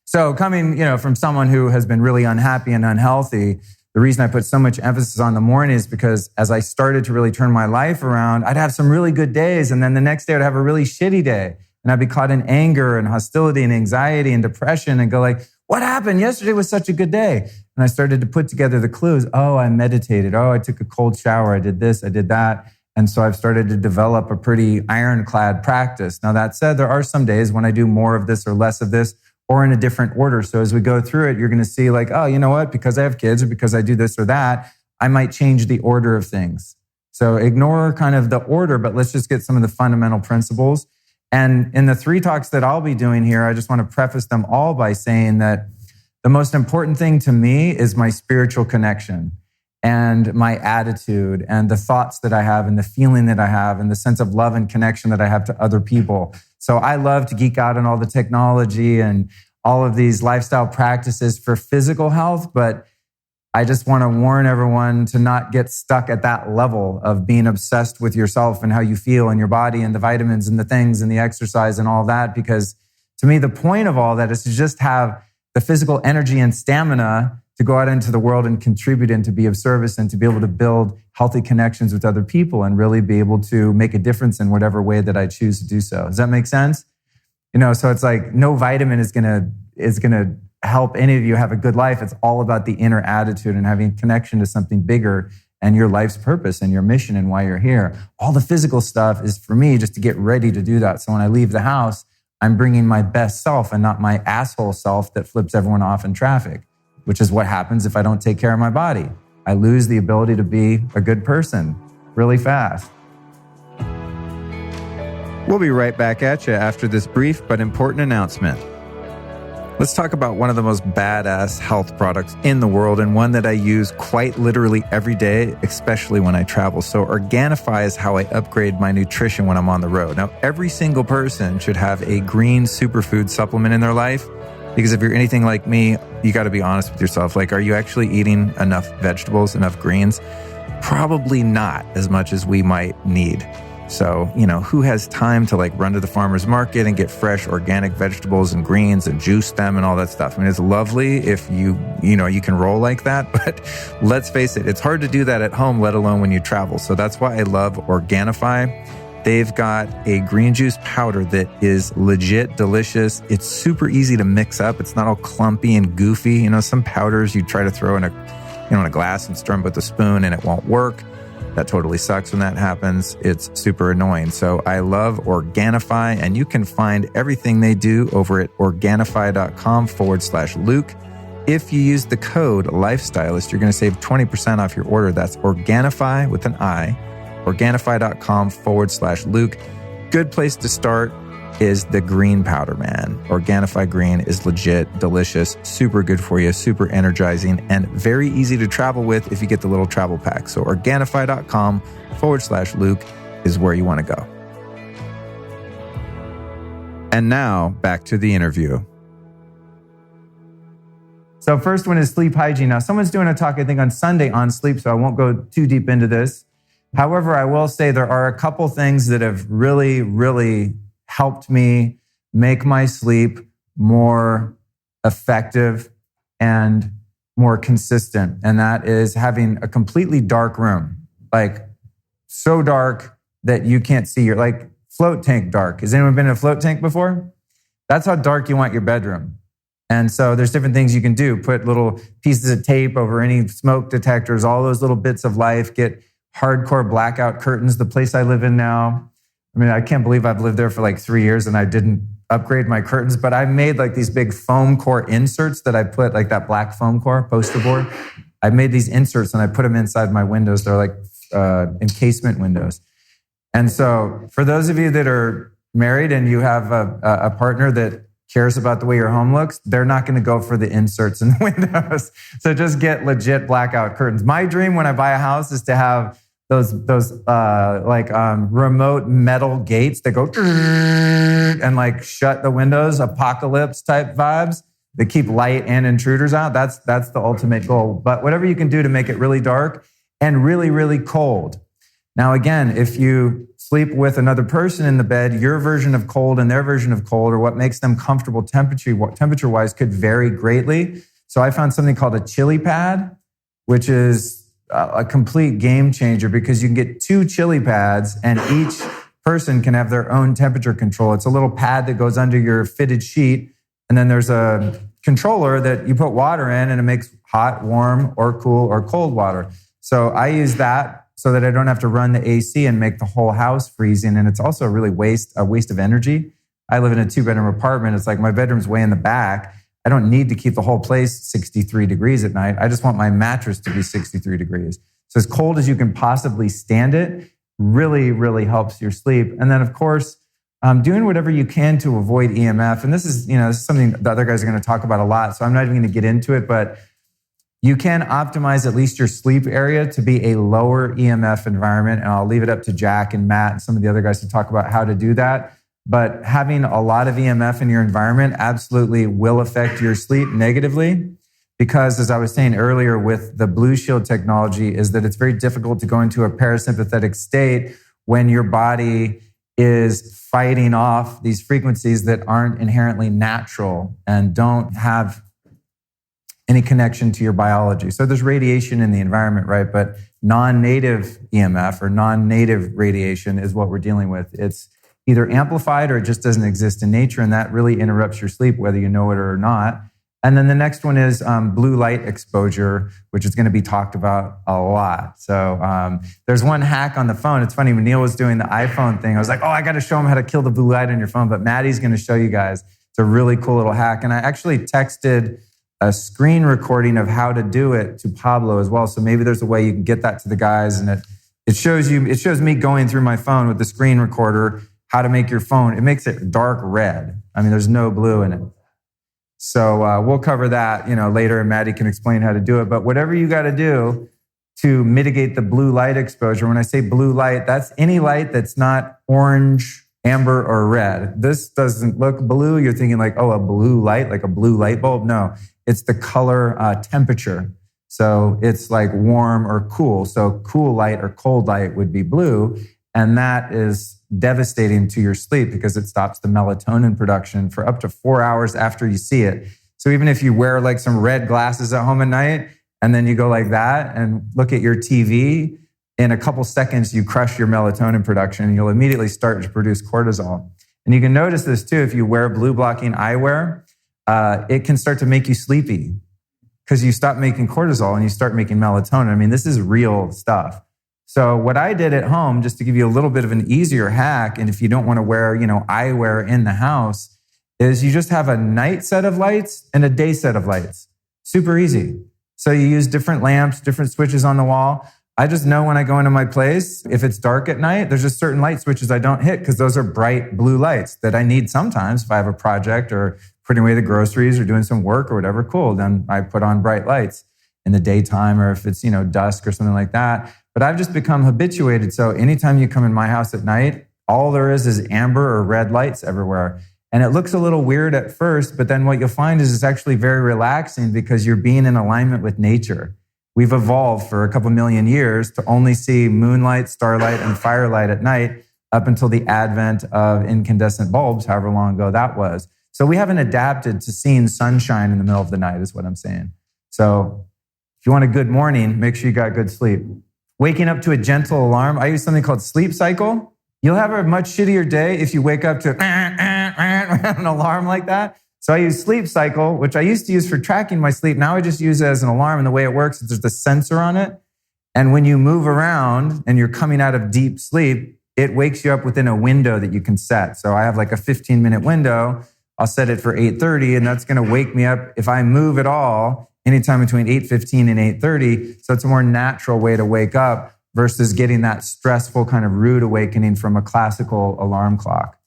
So coming, from someone who has been really unhappy and unhealthy, the reason I put so much emphasis on the morning is because as I started to really turn my life around, I'd have some really good days. And then the next day I'd have a really shitty day. And I'd be caught in anger and hostility and anxiety and depression and go like, what happened? Yesterday was such a good day. And I started to put together the clues. Oh, I meditated. Oh, I took a cold shower. I did this. I did that. And so I've started to develop a pretty ironclad practice. Now, that said, there are some days when I do more of this or less of this, or in a different order. So as we go through it, you're going to see like, oh, you know what? Because I have kids or because I do this or that, I might change the order of things. So ignore kind of the order, but let's just get some of the fundamental principles. And in the 3 talks that I'll be doing here, I just want to preface them all by saying that the most important thing to me is my spiritual connection and my attitude and the thoughts that I have and the feeling that I have and the sense of love and connection that I have to other people. So I love to geek out on all the technology and all of these lifestyle practices for physical health, but I just want to warn everyone to not get stuck at that level of being obsessed with yourself and how you feel and your body and the vitamins and the things and the exercise and all that, because to me, the point of all that is to just have the physical energy and stamina to go out into the world and contribute and to be of service and to be able to build healthy connections with other people and really be able to make a difference in whatever way that I choose to do so. Does that make sense? So it's like no vitamin is gonna help any of you have a good life. It's all about the inner attitude and having connection to something bigger and your life's purpose and your mission and why you're here. All the physical stuff is for me just to get ready to do that. So when I leave the house, I'm bringing my best self and not my asshole self that flips everyone off in traffic, which is what happens if I don't take care of my body. I lose the ability to be a good person really fast. We'll be right back at you after this brief but important announcement. Let's talk about one of the most badass health products in the world and one that I use quite literally every day, especially when I travel. So Organifi is how I upgrade my nutrition when I'm on the road. Now, every single person should have a green superfood supplement in their life. Because if you're anything like me, you got to be honest with yourself. Like, are you actually eating enough vegetables, enough greens? Probably not as much as we might need. So, who has time to run to the farmer's market and get fresh organic vegetables and greens and juice them and all that stuff? I mean, it's lovely if you can roll like that, but let's face it, it's hard to do that at home, let alone when you travel. So that's why I love Organifi. They've got a green juice powder that is legit delicious. It's super easy to mix up. It's not all clumpy and goofy. Some powders you try to throw in a glass and stir them with a spoon and it won't work. That totally sucks when that happens. It's super annoying. So I love Organifi, and you can find everything they do over at Organifi.com/Luke. If you use the code Lifestylist, you're going to save 20% off your order. That's Organifi with an I. Organifi.com/Luke. Good place to start is the green powder, man. Organifi green is legit delicious, super good for you, super energizing, and very easy to travel with if you get the little travel pack. So Organifi.com/Luke is where you want to go. And now back to the interview. So first one is sleep hygiene. Now someone's doing a talk, I think on Sunday on sleep, so I won't go too deep into this. However, I will say there are a couple things that have really, really helped me make my sleep more effective and more consistent. And that is having a completely dark room, like so dark that you can't see your, like float tank dark. Has anyone been in a float tank before? That's how dark you want your bedroom. And so there's different things you can do. Put little pieces of tape over any smoke detectors, all those little bits of life, get hardcore blackout curtains. The place I live in now, I mean, I can't believe I've lived there for like 3 years and I didn't upgrade my curtains, but I made like these big foam core inserts that I put, like that black foam core poster board. I made these inserts and I put them inside my windows. They're like encasement windows. And so for those of you that are married and you have a partner that cares about the way your home looks, they're not going to go for the inserts in the windows. So just get legit blackout curtains. My dream when I buy a house is to have those remote metal gates that go and like shut the windows, apocalypse type vibes that keep light and intruders out. That's the ultimate goal. But whatever you can do to make it really dark and really, really cold. Now, again, if you sleep with another person in the bed, your version of cold and their version of cold, or what makes them comfortable temperature-wise, could vary greatly. So I found something called a chili pad. which is a complete game changer because you can get 2 chili pads and each person can have their own temperature control. It's a little pad that goes under your fitted sheet, and then there's a controller that you put water in and it makes hot, warm, or cool, or cold water. So I use that so that I don't have to run the AC and make the whole house freezing. And it's also really a waste of energy. I live in a 2-bedroom apartment. It's like my bedroom's way in the back. I don't need to keep the whole place 63 degrees at night. I just want my mattress to be 63 degrees. So as cold as you can possibly stand it really, really helps your sleep. And then, of course, doing whatever you can to avoid EMF. And this is something the other guys are going to talk about a lot, so I'm not even going to get into it, but you can optimize at least your sleep area to be a lower EMF environment. And I'll leave it up to Jack and Matt and some of the other guys to talk about how to do that. But having a lot of EMF in your environment absolutely will affect your sleep negatively because, as I was saying earlier with the Blue Shield technology, is that it's very difficult to go into a parasympathetic state when your body is fighting off these frequencies that aren't inherently natural and don't have any connection to your biology. So there's radiation in the environment, right? But non-native EMF or non-native radiation is what we're dealing with. It's either amplified or it just doesn't exist in nature, and that really interrupts your sleep, whether you know it or not. And then the next one is blue light exposure, which is going to be talked about a lot. So there's one hack on the phone. It's funny, when Neil was doing the iPhone thing, I was like, I got to show him how to kill the blue light on your phone, but Maddie's going to show you guys. It's a really cool little hack. And I actually texted a screen recording of how to do it to Pablo as well. So maybe there's a way you can get that to the guys, and it shows me going through my phone with the screen recorder, how to make your phone. It makes it dark red. I mean, there's no blue in it. So we'll cover that, later, and Maddie can explain how to do it. But whatever you got to do to mitigate the blue light exposure, when I say blue light, that's any light that's not orange, amber, or red. This doesn't look blue. You're thinking like, a blue light, like a blue light bulb. No, it's the color temperature. So it's like warm or cool. So cool light or cold light would be blue. And that is devastating to your sleep because it stops the melatonin production for up to 4 hours after you see it. So even if you wear like some red glasses at home at night and then you go like that and look at your TV, in a couple seconds you crush your melatonin production and you'll immediately start to produce cortisol. And you can notice this too if you wear blue blocking eyewear, it can start to make you sleepy because you stop making cortisol and you start making melatonin. I mean, this is real stuff. So what I did at home, just to give you a little bit of an easier hack, and if you don't want to wear, eyewear in the house, is you just have a night set of lights and a day set of lights. Super easy. So you use different lamps, different switches on the wall. I just know when I go into my place, if it's dark at night, there's just certain light switches I don't hit because those are bright blue lights that I need sometimes if I have a project or putting away the groceries or doing some work or whatever. Cool. Then I put on bright lights in the daytime, or if it's, dusk or something like that. But I've just become habituated. So anytime you come in my house at night, all there is amber or red lights everywhere. And it looks a little weird at first, but then what you'll find is it's actually very relaxing because you're being in alignment with nature. We've evolved for a couple million years to only see moonlight, starlight, and firelight at night up until the advent of incandescent bulbs, however long ago that was. So we haven't adapted to seeing sunshine in the middle of the night is what I'm saying. So if you want a good morning, make sure you got good sleep. Waking up to a gentle alarm. I use something called sleep cycle. You'll have a much shittier day if you wake up to an alarm like that. So I use sleep cycle, which I used to use for tracking my sleep. Now I just use it as an alarm. And the way it works is there's a sensor on it. And when you move around and you're coming out of deep sleep, it wakes you up within a window that you can set. So I have like a 15-minute window. I'll set it for 8:30, and that's going to wake me up if I move at all anytime between 8:15 and 8:30. So it's a more natural way to wake up versus getting that stressful kind of rude awakening from a classical alarm clock.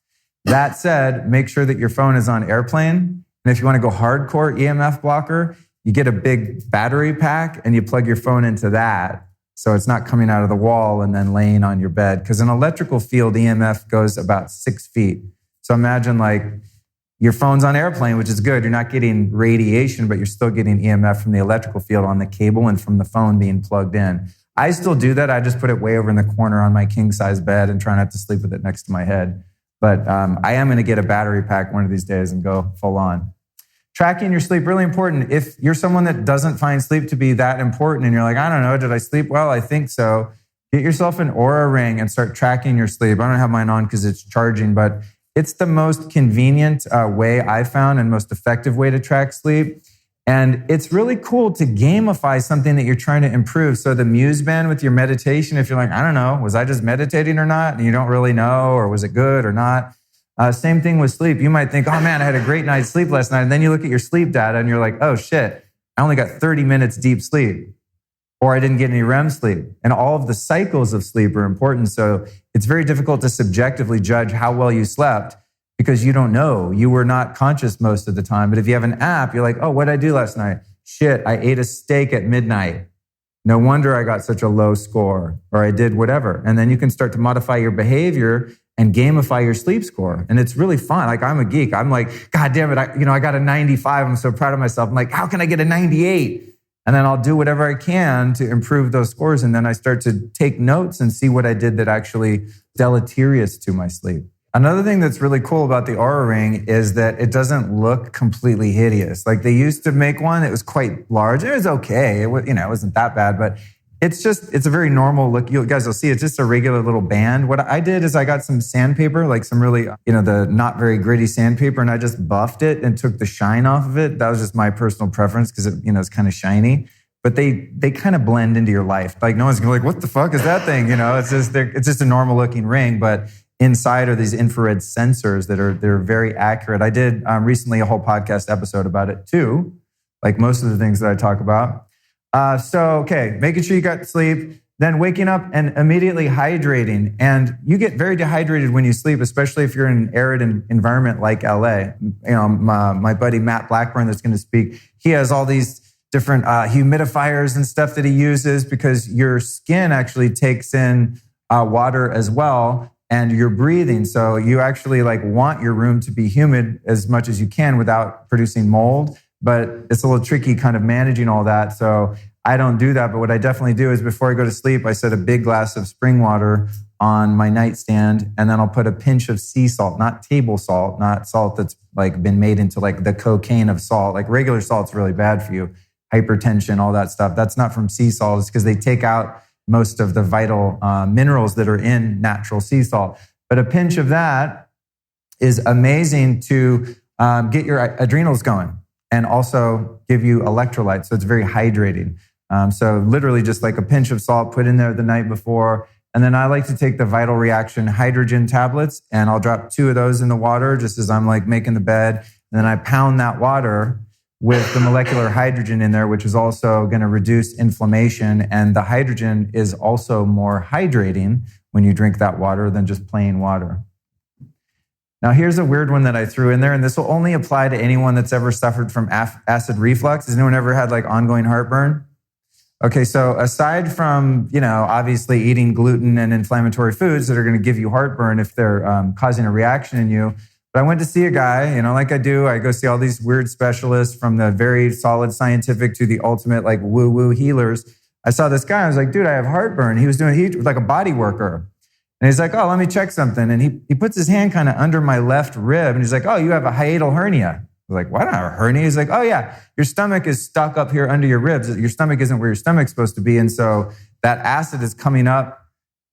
That said, make sure that your phone is on airplane. And if you want to go hardcore EMF blocker, you get a big battery pack and you plug your phone into that. So it's not coming out of the wall and then laying on your bed. Because an electrical field EMF goes about 6 feet. So imagine like your phone's on airplane, which is good. You're not getting radiation, but you're still getting EMF from the electrical field on the cable and from the phone being plugged in. I still do that. I just put it way over in the corner on my king-size bed and try not to sleep with it next to my head. But I am going to get a battery pack one of these days and go full on. tracking your sleep, really important. If you're someone that doesn't find sleep to be that important and you're like, I don't know, did I sleep well? I think so. Get yourself an Oura ring and start tracking your sleep. I don't have mine on because it's charging, but it's the most convenient way I found and most effective way to track sleep. And it's really cool to gamify something that you're trying to improve. So the Muse band with your meditation, if you're like, I don't know, was I just meditating or not? And you don't really know, or was it good or not? Same thing with sleep. You might think, oh man, I had a great night's sleep last night. And then you look at your sleep data and you're like, oh shit, I only got 30 minutes deep sleep. Or I didn't get any REM sleep. And all of the cycles of sleep are important. So it's very difficult to subjectively judge how well you slept because you don't know. You were not conscious most of the time. But if you have an app, you're like, oh, what did I do last night? Shit, I ate a steak at midnight. No wonder I got such a low score, or I did whatever. And then you can start to modify your behavior and gamify your sleep score. And it's really fun. Like, I'm a geek. I'm like, God damn it. I got a 95. I'm so proud of myself. I'm like, how can I get a 98? And then I'll do whatever I can to improve those scores. And then I start to take notes and see what I did that actually deleterious to my sleep. Another thing that's really cool about the Oura Ring is that it doesn't look completely hideous. Like, they used to make one that was quite large. It was okay. It wasn't that bad, but it's a very normal look. You guys will see it's just a regular little band. What I did is I got some sandpaper, like some really, the not very gritty sandpaper, and I just buffed it and took the shine off of it. That was just my personal preference because it's kind of shiny. But they kind of blend into your life. Like, no one's gonna be like, what the fuck is that thing? It's just a normal looking ring, but inside are these infrared sensors they're very accurate. I did recently a whole podcast episode about it too, like most of the things that I talk about. Making sure you got sleep, then waking up and immediately hydrating. And you get very dehydrated when you sleep, especially if you're in an arid environment like LA. My buddy Matt Blackburn that's going to speak, he has all these different humidifiers and stuff that he uses because your skin actually takes in water as well. And you're breathing. So you actually want your room to be humid as much as you can without producing mold. But it's a little tricky kind of managing all that. So I don't do that. But what I definitely do is before I go to sleep, I set a big glass of spring water on my nightstand. And then I'll put a pinch of sea salt, not table salt, not salt that's been made into the cocaine of salt. Like regular salt's really bad for you. Hypertension, all that stuff. That's not from sea salt. It's because they take out most of the vital minerals that are in natural sea salt. But a pinch of that is amazing to get your adrenals going and also give you electrolytes. So it's very hydrating. So literally just like a pinch of salt put in there the night before. And then I like to take the Vital Reaction hydrogen tablets and I'll drop 2 of those in the water just as I'm making the bed. And then I pound that water with the molecular hydrogen in there, which is also going to reduce inflammation. And the hydrogen is also more hydrating when you drink that water than just plain water. Now, here's a weird one that I threw in there, and this will only apply to anyone that's ever suffered from acid reflux. Has anyone ever had ongoing heartburn? Okay, so aside from, obviously eating gluten and inflammatory foods that are going to give you heartburn if they're causing a reaction in you, but I went to see a guy, like I do. I go see all these weird specialists from the very solid scientific to the ultimate woo-woo healers. I saw this guy. I was like, dude, I have heartburn. He was like a body worker. And he's like, oh, let me check something. And he puts his hand kind of under my left rib. And he's like, oh, you have a hiatal hernia. I was like, what? I don't have a hernia. He's like, oh, yeah, your stomach is stuck up here under your ribs. Your stomach isn't where your stomach's supposed to be. And so that acid is coming up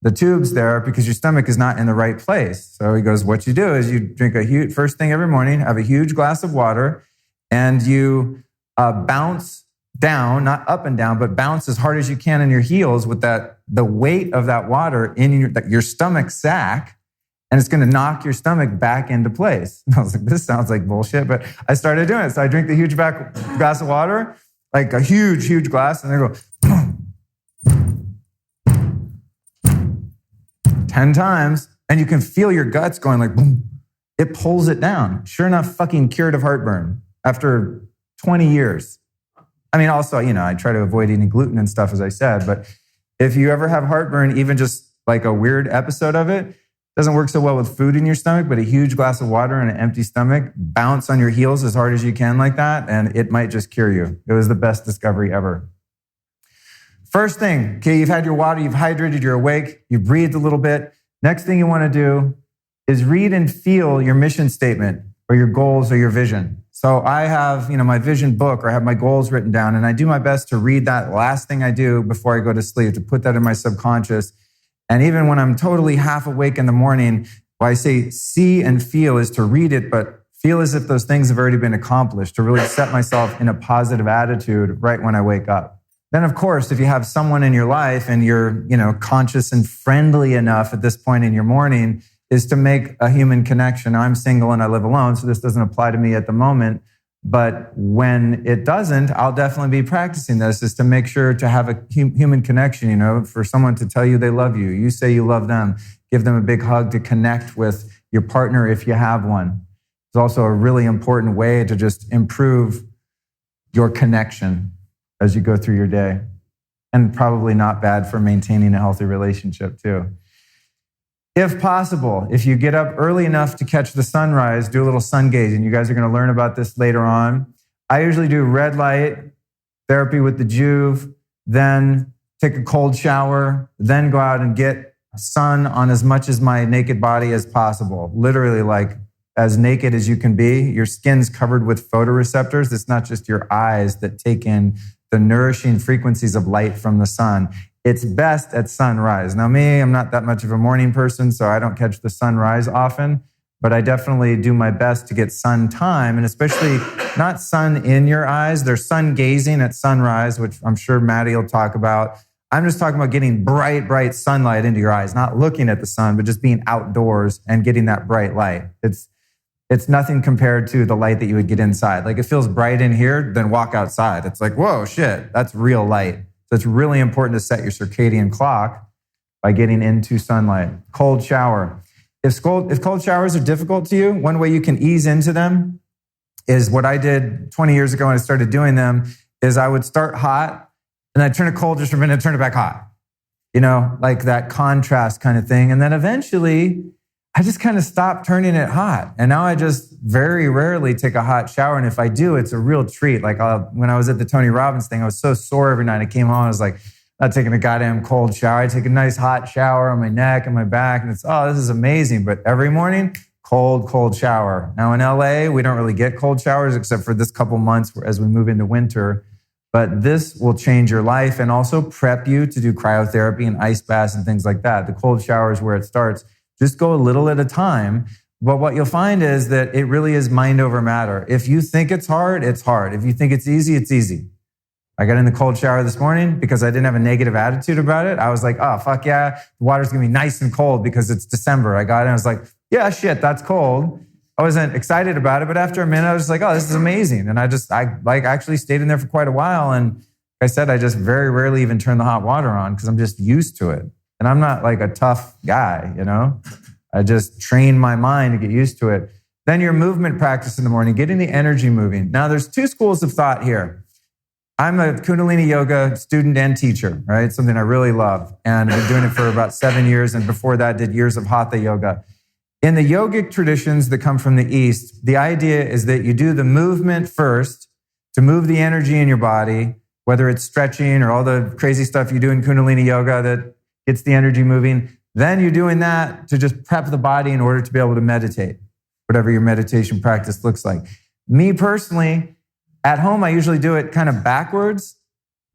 the tubes there because your stomach is not in the right place. So he goes, what you do is you drink first thing every morning, have a huge glass of water, and you bounce down, not up and down, but bounce as hard as you can in your heels with the weight of that water in your stomach sac, and it's going to knock your stomach back into place. And I was like, this sounds like bullshit, but I started doing it. So I drink the huge glass of water, like a huge, huge glass, and I go, 10 times, and you can feel your guts going boom. It pulls it down. Sure enough, fucking cured of heartburn after 20 years. I mean, also, I try to avoid eating gluten and stuff, as I said, but if you ever have heartburn, even just a weird episode of it, doesn't work so well with food in your stomach, but a huge glass of water and an empty stomach, bounce on your heels as hard as you can like that, and it might just cure you. It was the best discovery ever. First thing, okay, you've had your water, you've hydrated, you're awake, you've breathed a little bit. Next thing you want to do is read and feel your mission statement or your goals or your vision. So I have, my vision book, or I have my goals written down, and I do my best to read that last thing I do before I go to sleep, to put that in my subconscious. And even when I'm totally half awake in the morning, what I say see and feel is to read it, but feel as if those things have already been accomplished, to really set myself in a positive attitude right when I wake up. Then, of course, if you have someone in your life and you're, conscious and friendly enough at this point in your morning, is to make a human connection. I'm single and I live alone, so this doesn't apply to me at the moment. But when it doesn't, I'll definitely be practicing this, is to make sure to have a human connection, for someone to tell you they love you. You say you love them. Give them a big hug, to connect with your partner if you have one. It's also a really important way to just improve your connection as you go through your day. And probably not bad for maintaining a healthy relationship too. If possible, if you get up early enough to catch the sunrise, do a little sun gazing. You guys are going to learn about this later on. I usually do red light therapy with the Juve, then take a cold shower, then go out and get sun on as much as my naked body as possible. Literally like as naked as you can be. Your skin's covered with photoreceptors. It's not just your eyes that take in the nourishing frequencies of light from the sun. It's best at sunrise. Now me, I'm not that much of a morning person, so I don't catch the sunrise often, but I definitely do my best to get sun time, and especially not sun in your eyes. There's sun gazing at sunrise, which I'm sure Maddie will talk about. I'm just talking about getting bright sunlight into your eyes, not looking at the sun, but just being outdoors and getting that bright light. It's nothing compared to the light that you would get inside. Like it feels bright in here, then walk outside. It's like, whoa, shit, that's real light. So it's really important to set your circadian clock by getting into sunlight. Cold shower. If cold showers are difficult to you, one way you can ease into them is what I did 20 years ago when I started doing them, is I would start hot and I'd turn it cold just for a minute and turn it back hot. Like that contrast kind of thing. And then eventually I just kind of stopped turning it hot. And now I just very rarely take a hot shower. And if I do, it's a real treat. Like when I was at the Tony Robbins thing, I was so sore every night. I came home, I was like, not taking a goddamn cold shower. I take a nice hot shower on my neck and my back. And it's, this is amazing. But every morning, cold shower. Now in LA, we don't really get cold showers except for this couple months as we move into winter. But this will change your life and also prep you to do cryotherapy and ice baths and things like that. The cold shower is where it starts. Just go a little at a time. But what you'll find is that it really is mind over matter. If you think it's hard, it's hard. If you think it's easy, it's easy. I got in the cold shower this morning because I didn't have a negative attitude about it. I was like, oh, fuck yeah. The water's going to be nice and cold because it's December. I got in, I was like, yeah, shit, that's cold. I wasn't excited about it, but after a minute, I was like, oh, this is amazing. And I actually stayed in there for quite a while. And like I said, I just very rarely even turn the hot water on because I'm just used to it. And I'm not like a tough guy, I just train my mind to get used to it. Then your movement practice in the morning, getting the energy moving. Now, there's two schools of thought here. I'm a Kundalini yoga student and teacher, right? Something I really love. And I've been doing it for about 7 years. And before that, did years of Hatha yoga. In the yogic traditions that come from the East, the idea is that you do the movement first to move the energy in your body, whether it's stretching or all the crazy stuff you do in Kundalini yoga that gets the energy moving. Then you're doing that to just prep the body in order to be able to meditate, whatever your meditation practice looks like. Me personally, at home, I usually do it kind of backwards.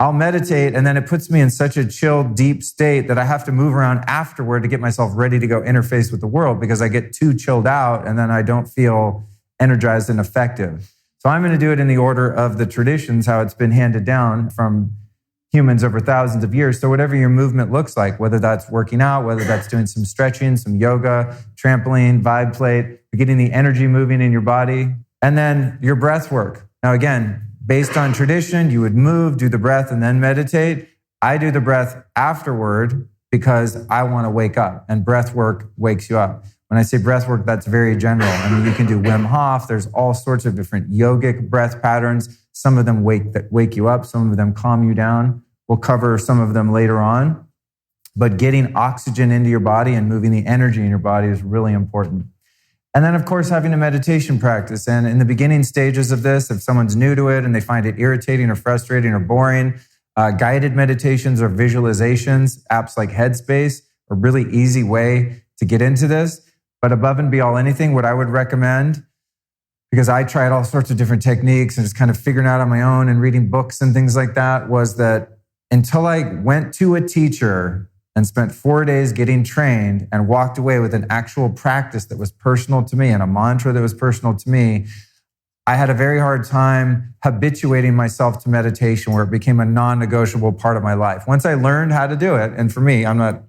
I'll meditate, and then it puts me in such a chill, deep state that I have to move around afterward to get myself ready to go interface with the world because I get too chilled out and then I don't feel energized and effective. So I'm going to do it in the order of the traditions, how it's been handed down from humans over thousands of years. So whatever your movement looks like, whether that's working out, whether that's doing some stretching, some yoga, trampoline, vibe plate, getting the energy moving in your body, and then your breath work. Now, again, based on tradition, you would move, do the breath, and then meditate. I do the breath afterward because I want to wake up, and breath work wakes you up. When I say breath work, that's very general. I mean, you can do Wim Hof. There's all sorts of different yogic breath patterns. Some of them wake you up. Some of them calm you down. We'll cover some of them later on. But getting oxygen into your body and moving the energy in your body is really important. And then, of course, having a meditation practice. And in the beginning stages of this, if someone's new to it and they find it irritating or frustrating or boring, guided meditations or visualizations, apps like Headspace, are a really easy way to get into this. But above and beyond anything, what I would recommend because I tried all sorts of different techniques and just kind of figuring out on my own and reading books and things like that, was that until I went to a teacher and spent 4 days getting trained and walked away with an actual practice that was personal to me and a mantra that was personal to me, I had a very hard time habituating myself to meditation where it became a non-negotiable part of my life. Once I learned how to do it, and for me, I'm not,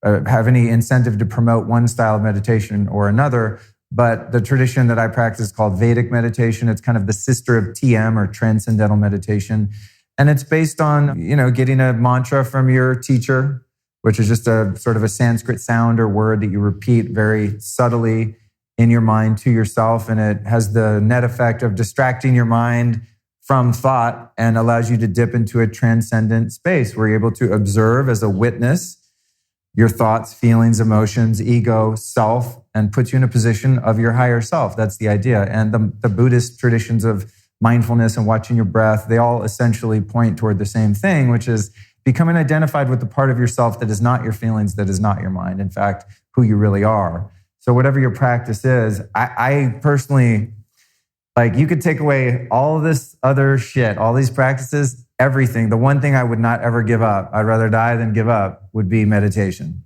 have any incentive to promote one style of meditation or another, but the tradition that I practice is called Vedic Meditation. It's kind of the sister of TM, or Transcendental Meditation. And it's based on, getting a mantra from your teacher, which is just a sort of a Sanskrit sound or word that you repeat very subtly in your mind to yourself. And it has the net effect of distracting your mind from thought and allows you to dip into a transcendent space where you're able to observe as a witness your thoughts, feelings, emotions, ego, self, and puts you in a position of your higher self. That's the idea. And the Buddhist traditions of mindfulness and watching your breath, they all essentially point toward the same thing, which is becoming identified with the part of yourself that is not your feelings, that is not your mind, in fact, who you really are. So whatever your practice is, I personally, you could take away all of this other shit, all these practices, everything. The one thing I would not ever give up, I'd rather die than give up, would be meditation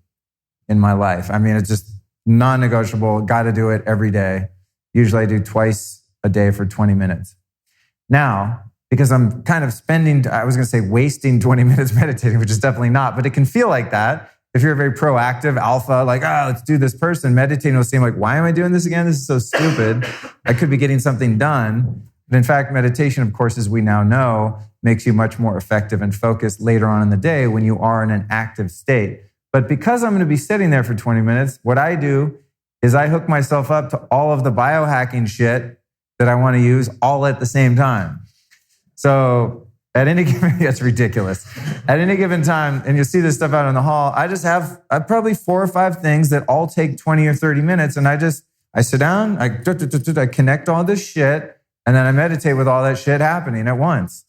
in my life. I mean, it's just non-negotiable. Got to do it every day. Usually I do twice a day for 20 minutes. Now, because I'm kind of wasting 20 minutes meditating, which is definitely not, but it can feel like that. If you're a very proactive alpha, let's do this person, meditating will seem like, why am I doing this again? This is so stupid. I could be getting something done. But in fact, meditation, of course, as we now know, makes you much more effective and focused later on in the day when you are in an active state. But because I'm going to be sitting there for 20 minutes, what I do is I hook myself up to all of the biohacking shit that I want to use all at the same time. So at any given, it's ridiculous. At any given time, and you'll see this stuff out in the hall, I have probably 4 or 5 things that all take 20 or 30 minutes. And I sit down, I connect all this shit, and then I meditate with all that shit happening at once.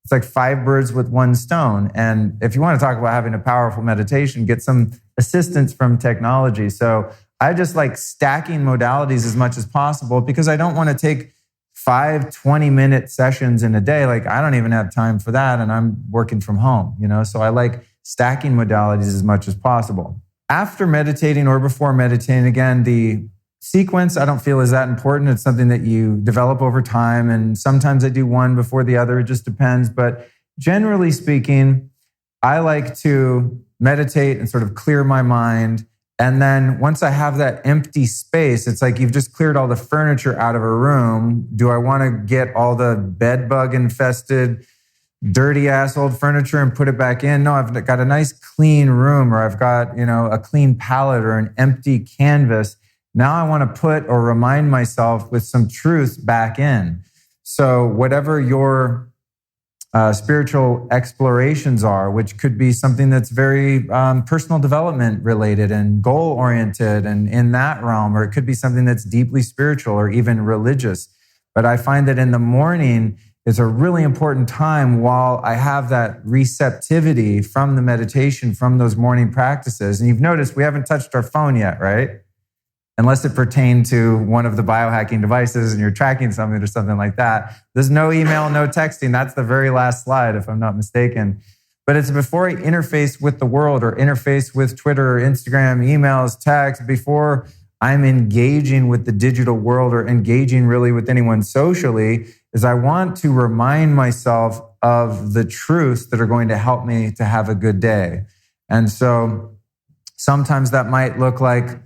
It's like 5 birds with 1 stone. And if you want to talk about having a powerful meditation, get some assistance from technology. So I just like stacking modalities as much as possible because I don't want to take 5 20-minute sessions in a day. I don't even have time for that, and I'm working from home, So I like stacking modalities as much as possible. After meditating or before meditating, again, the sequence I don't feel is that important. It's something that you develop over time, and sometimes I do one before the other. It just depends. But generally speaking, I like to meditate and sort of clear my mind. And then once I have that empty space, it's like you've just cleared all the furniture out of a room. Do I want to get all the bed bug infested, dirty ass old furniture and put it back in? No, I've got a nice clean room, or I've got, a clean palette or an empty canvas. Now I want to put or remind myself with some truth back in. So whatever your spiritual explorations are, which could be something that's very personal development related and goal oriented and in that realm, or it could be something that's deeply spiritual or even religious. But I find that in the morning is a really important time while I have that receptivity from the meditation, from those morning practices. And you've noticed we haven't touched our phone yet, right? Unless it pertained to one of the biohacking devices and you're tracking something or something like that. There's no email, no texting. That's the very last slide, if I'm not mistaken. But it's before I interface with the world or interface with Twitter, Instagram, emails, text, before I'm engaging with the digital world or engaging really with anyone socially, is I want to remind myself of the truths that are going to help me to have a good day. And so sometimes that might look like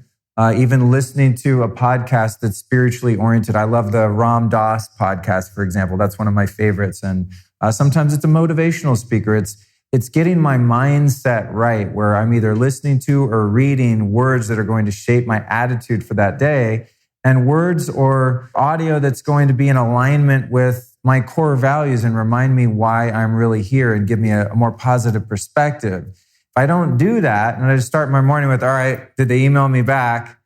even listening to a podcast that's spiritually oriented. I love the Ram Dass podcast, for example. That's one of my favorites. And sometimes it's a motivational speaker. It's getting my mindset right, where I'm either listening to or reading words that are going to shape my attitude for that day, and words or audio that's going to be in alignment with my core values and remind me why I'm really here and give me a more positive perspective. If I don't do that, and I just start my morning with, all right, did they email me back?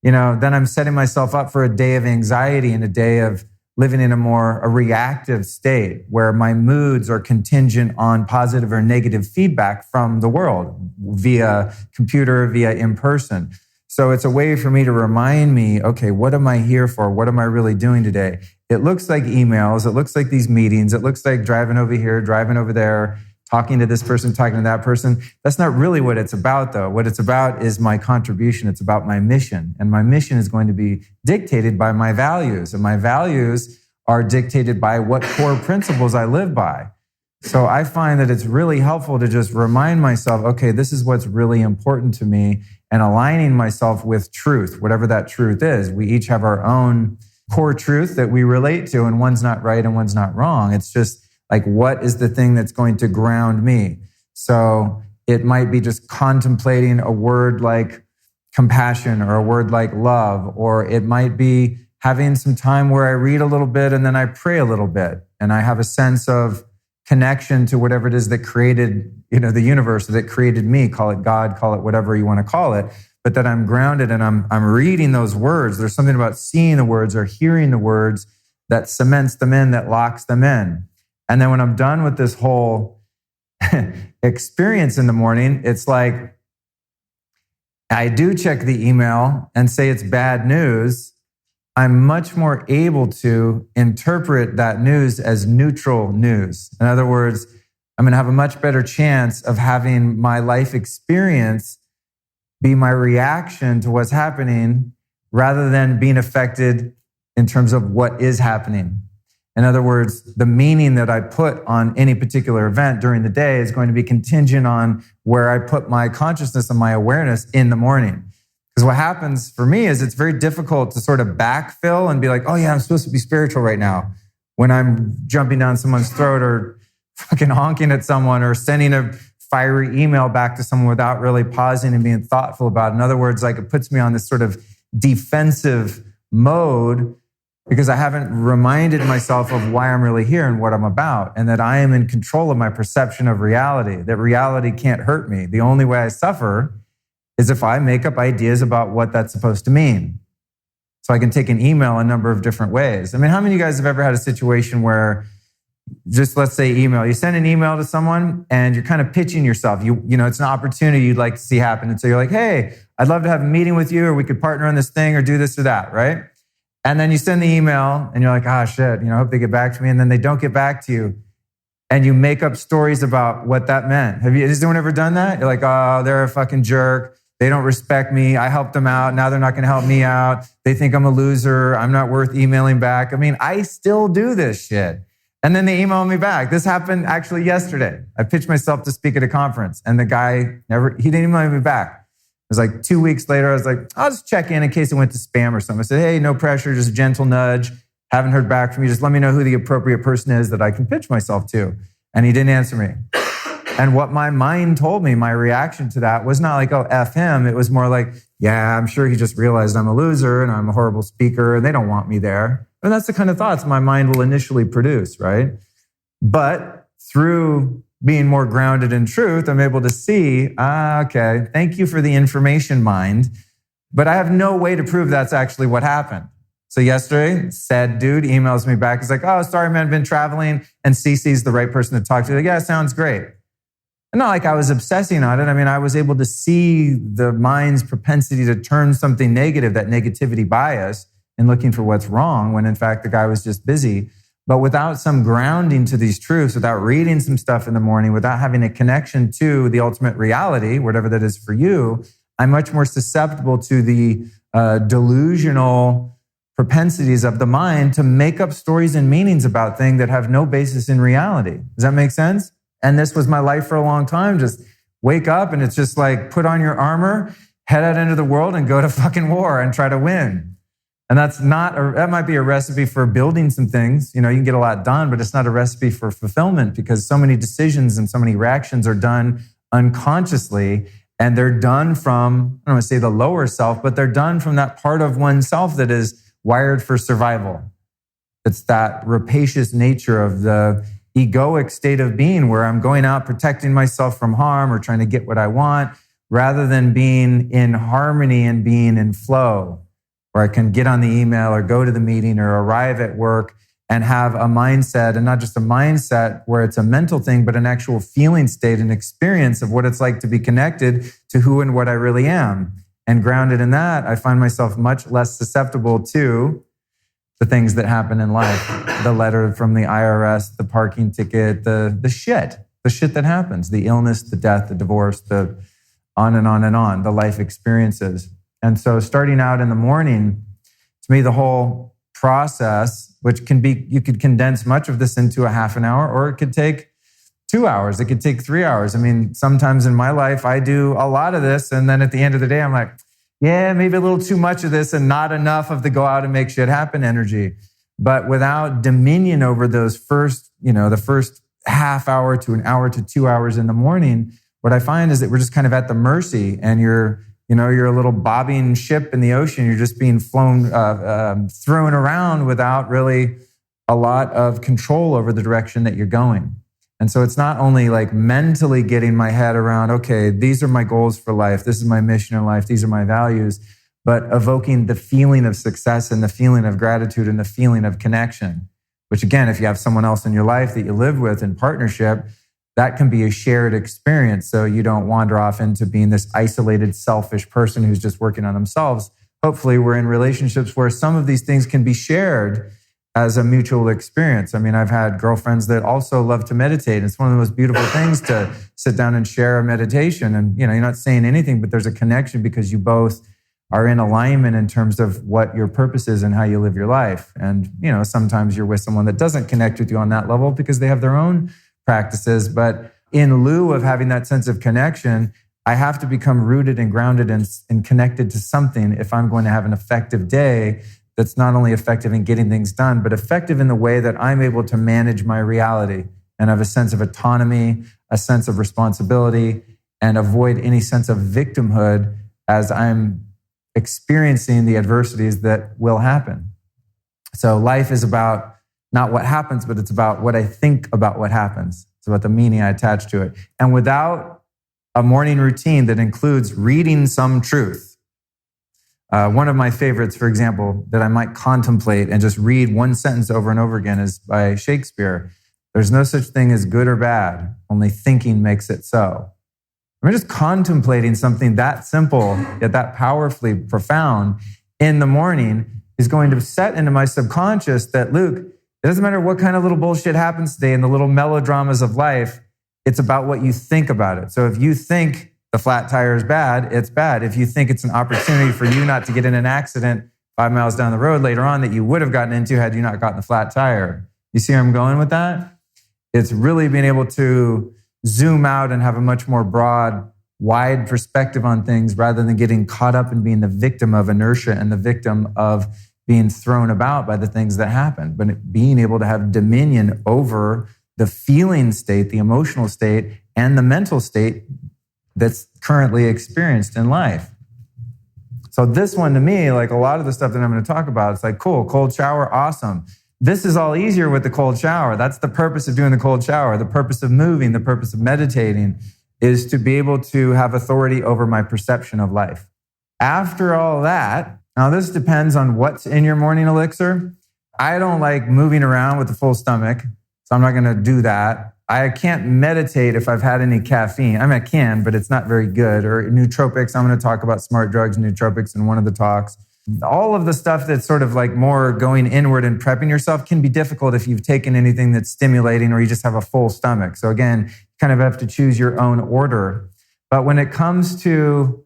Then I'm setting myself up for a day of anxiety and a day of living in a reactive state where my moods are contingent on positive or negative feedback from the world via computer, via in person. So it's a way for me to remind me, okay, what am I here for? What am I really doing today? It looks like emails. It looks like these meetings. It looks like driving over here, driving over there, talking to this person, talking to that person. That's not really what it's about, though. What it's about is my contribution. It's about my mission. And my mission is going to be dictated by my values. And my values are dictated by what core principles I live by. So I find that it's really helpful to just remind myself, okay, this is what's really important to me, and aligning myself with truth, whatever that truth is. We each have our own core truth that we relate to, and one's not right and one's not wrong. It's just like, what is the thing that's going to ground me? So it might be just contemplating a word like compassion or a word like love, or it might be having some time where I read a little bit and then I pray a little bit, and I have a sense of connection to whatever it is that created, the universe, that created me. Call it God, call it whatever you want to call it, but that I'm grounded and I'm reading those words. There's something about seeing the words or hearing the words that cements them in, that locks them in. And then when I'm done with this whole experience in the morning, it's like I do check the email and say it's bad news. I'm much more able to interpret that news as neutral news. In other words, I'm going to have a much better chance of having my life experience be my reaction to what's happening rather than being affected in terms of what is happening. In other words, the meaning that I put on any particular event during the day is going to be contingent on where I put my consciousness and my awareness in the morning. Because what happens for me is it's very difficult to sort of backfill and be like, oh yeah, I'm supposed to be spiritual right now, when I'm jumping down someone's throat or fucking honking at someone or sending a fiery email back to someone without really pausing and being thoughtful about it. In other words, like, it puts me on this sort of defensive mode because I haven't reminded myself of why I'm really here and what I'm about, and that I am in control of my perception of reality, that reality can't hurt me. The only way I suffer is if I make up ideas about what that's supposed to mean. So I can take an email a number of different ways. I mean, how many of you guys have ever had a situation where, just let's say email, you send an email to someone and you're kind of pitching yourself. You know, it's an opportunity you'd like to see happen. And so you're like, hey, I'd love to have a meeting with you, or we could partner on this thing or do this or that, right? And then you send the email and you're like, ah, shit, I hope they get back to me. And then they don't get back to you. And you make up stories about what that meant. Has anyone ever done that? You're like, oh, they're a fucking jerk. They don't respect me. I helped them out. Now they're not going to help me out. They think I'm a loser. I'm not worth emailing back. I mean, I still do this shit. And then they email me back. This happened actually yesterday. I pitched myself to speak at a conference, and the guy he didn't email me back. It was like 2 weeks later. I was like, I'll just check in case it went to spam or something. I said, hey, no pressure, just a gentle nudge. Haven't heard back from you. Just let me know who the appropriate person is that I can pitch myself to. And he didn't answer me. And what my mind told me, my reaction to that was not like, oh, F him. It was more like, yeah, I'm sure he just realized I'm a loser and I'm a horrible speaker and they don't want me there. And that's the kind of thoughts my mind will initially produce, right? But through being more grounded in truth, I'm able to see, okay, thank you for the information, mind. But I have no way to prove that's actually what happened. So yesterday, said dude emails me back. He's like, oh, sorry, man, I've been traveling. And CC's the right person to talk to. Like, yeah, sounds great. And not like I was obsessing on it. I mean, I was able to see the mind's propensity to turn something negative, that negativity bias, and looking for what's wrong, when in fact the guy was just busy. But without some grounding to these truths, without reading some stuff in the morning, without having a connection to the ultimate reality, whatever that is for you, I'm much more susceptible to the delusional propensities of the mind to make up stories and meanings about things that have no basis in reality. Does that make sense? And this was my life for a long time. Just wake up and it's just like, put on your armor, head out into the world and go to fucking war and try to win. And that might be a recipe for building some things. You can get a lot done, but it's not a recipe for fulfillment, because so many decisions and so many reactions are done unconsciously, and they're done from, I don't want to say the lower self, but they're done from that part of oneself that is wired for survival. It's that rapacious nature of the egoic state of being where I'm going out protecting myself from harm or trying to get what I want, rather than being in harmony and being in flow, where I can get on the email or go to the meeting or arrive at work and have a mindset, and not just a mindset where it's a mental thing, but an actual feeling state, an experience of what it's like to be connected to who and what I really am. And grounded in that, I find myself much less susceptible to the things that happen in life. The letter from the IRS, the parking ticket, the shit that happens, the illness, the death, the divorce, the on and on and on, the life experiences. And so starting out in the morning, to me, the whole process, which can be, you could condense much of this into a half an hour, or it could take 2 hours. It could take 3 hours. I mean, sometimes in my life, I do a lot of this. And then at the end of the day, I'm like, yeah, maybe a little too much of this and not enough of the go out and make shit happen energy. But without dominion over those first, the first half hour to an hour to 2 hours in the morning, what I find is that we're just kind of at the mercy, and you're a little bobbing ship in the ocean. You're just being thrown around without really a lot of control over the direction that you're going. And so it's not only like mentally getting my head around, okay, these are my goals for life. This is my mission in life. These are my values, but evoking the feeling of success and the feeling of gratitude and the feeling of connection, which again, if you have someone else in your life that you live with in partnership, that can be a shared experience. So you don't wander off into being this isolated, selfish person who's just working on themselves. Hopefully we're in relationships where some of these things can be shared as a mutual experience. I mean, I've had girlfriends that also love to meditate. It's one of the most beautiful things to sit down and share a meditation. And, you're not saying anything, but there's a connection because you both are in alignment in terms of what your purpose is and how you live your life. And, sometimes you're with someone that doesn't connect with you on that level because they have their own practices. But in lieu of having that sense of connection, I have to become rooted and grounded and connected to something if I'm going to have an effective day that's not only effective in getting things done, but effective in the way that I'm able to manage my reality and have a sense of autonomy, a sense of responsibility, and avoid any sense of victimhood as I'm experiencing the adversities that will happen. So life is about not what happens, but it's about what I think about what happens. It's about the meaning I attach to it. And without a morning routine that includes reading some truth, one of my favorites, for example, that I might contemplate and just read one sentence over and over again is by Shakespeare. There's no such thing as good or bad, only thinking makes it so. I'm just contemplating something that simple, yet that powerfully profound in the morning is going to set into my subconscious that, Luke, it doesn't matter what kind of little bullshit happens today in the little melodramas of life, it's about what you think about it. So if you think the flat tire is bad, it's bad. If you think it's an opportunity for you not to get in an accident 5 miles down the road later on that you would have gotten into had you not gotten the flat tire. You see where I'm going with that? It's really being able to zoom out and have a much more broad, wide perspective on things rather than getting caught up in being the victim of inertia and the victim of being thrown about by the things that happen. But being able to have dominion over the feeling state, the emotional state, and the mental state that's currently experienced in life. So this one to me, like a lot of the stuff that I'm going to talk about, it's like, cool, cold shower, awesome. This is all easier with the cold shower. That's the purpose of doing the cold shower. The purpose of moving, the purpose of meditating is to be able to have authority over my perception of life. After all that, now this depends on what's in your morning elixir. I don't like moving around with a full stomach, so I'm not going to do that. I can't meditate if I've had any caffeine. I mean, I can, but it's not very good. Or nootropics. I'm going to talk about smart drugs and nootropics in one of the talks. All of the stuff that's sort of like more going inward and prepping yourself can be difficult if you've taken anything that's stimulating or you just have a full stomach. So again, you kind of have to choose your own order. But when it comes to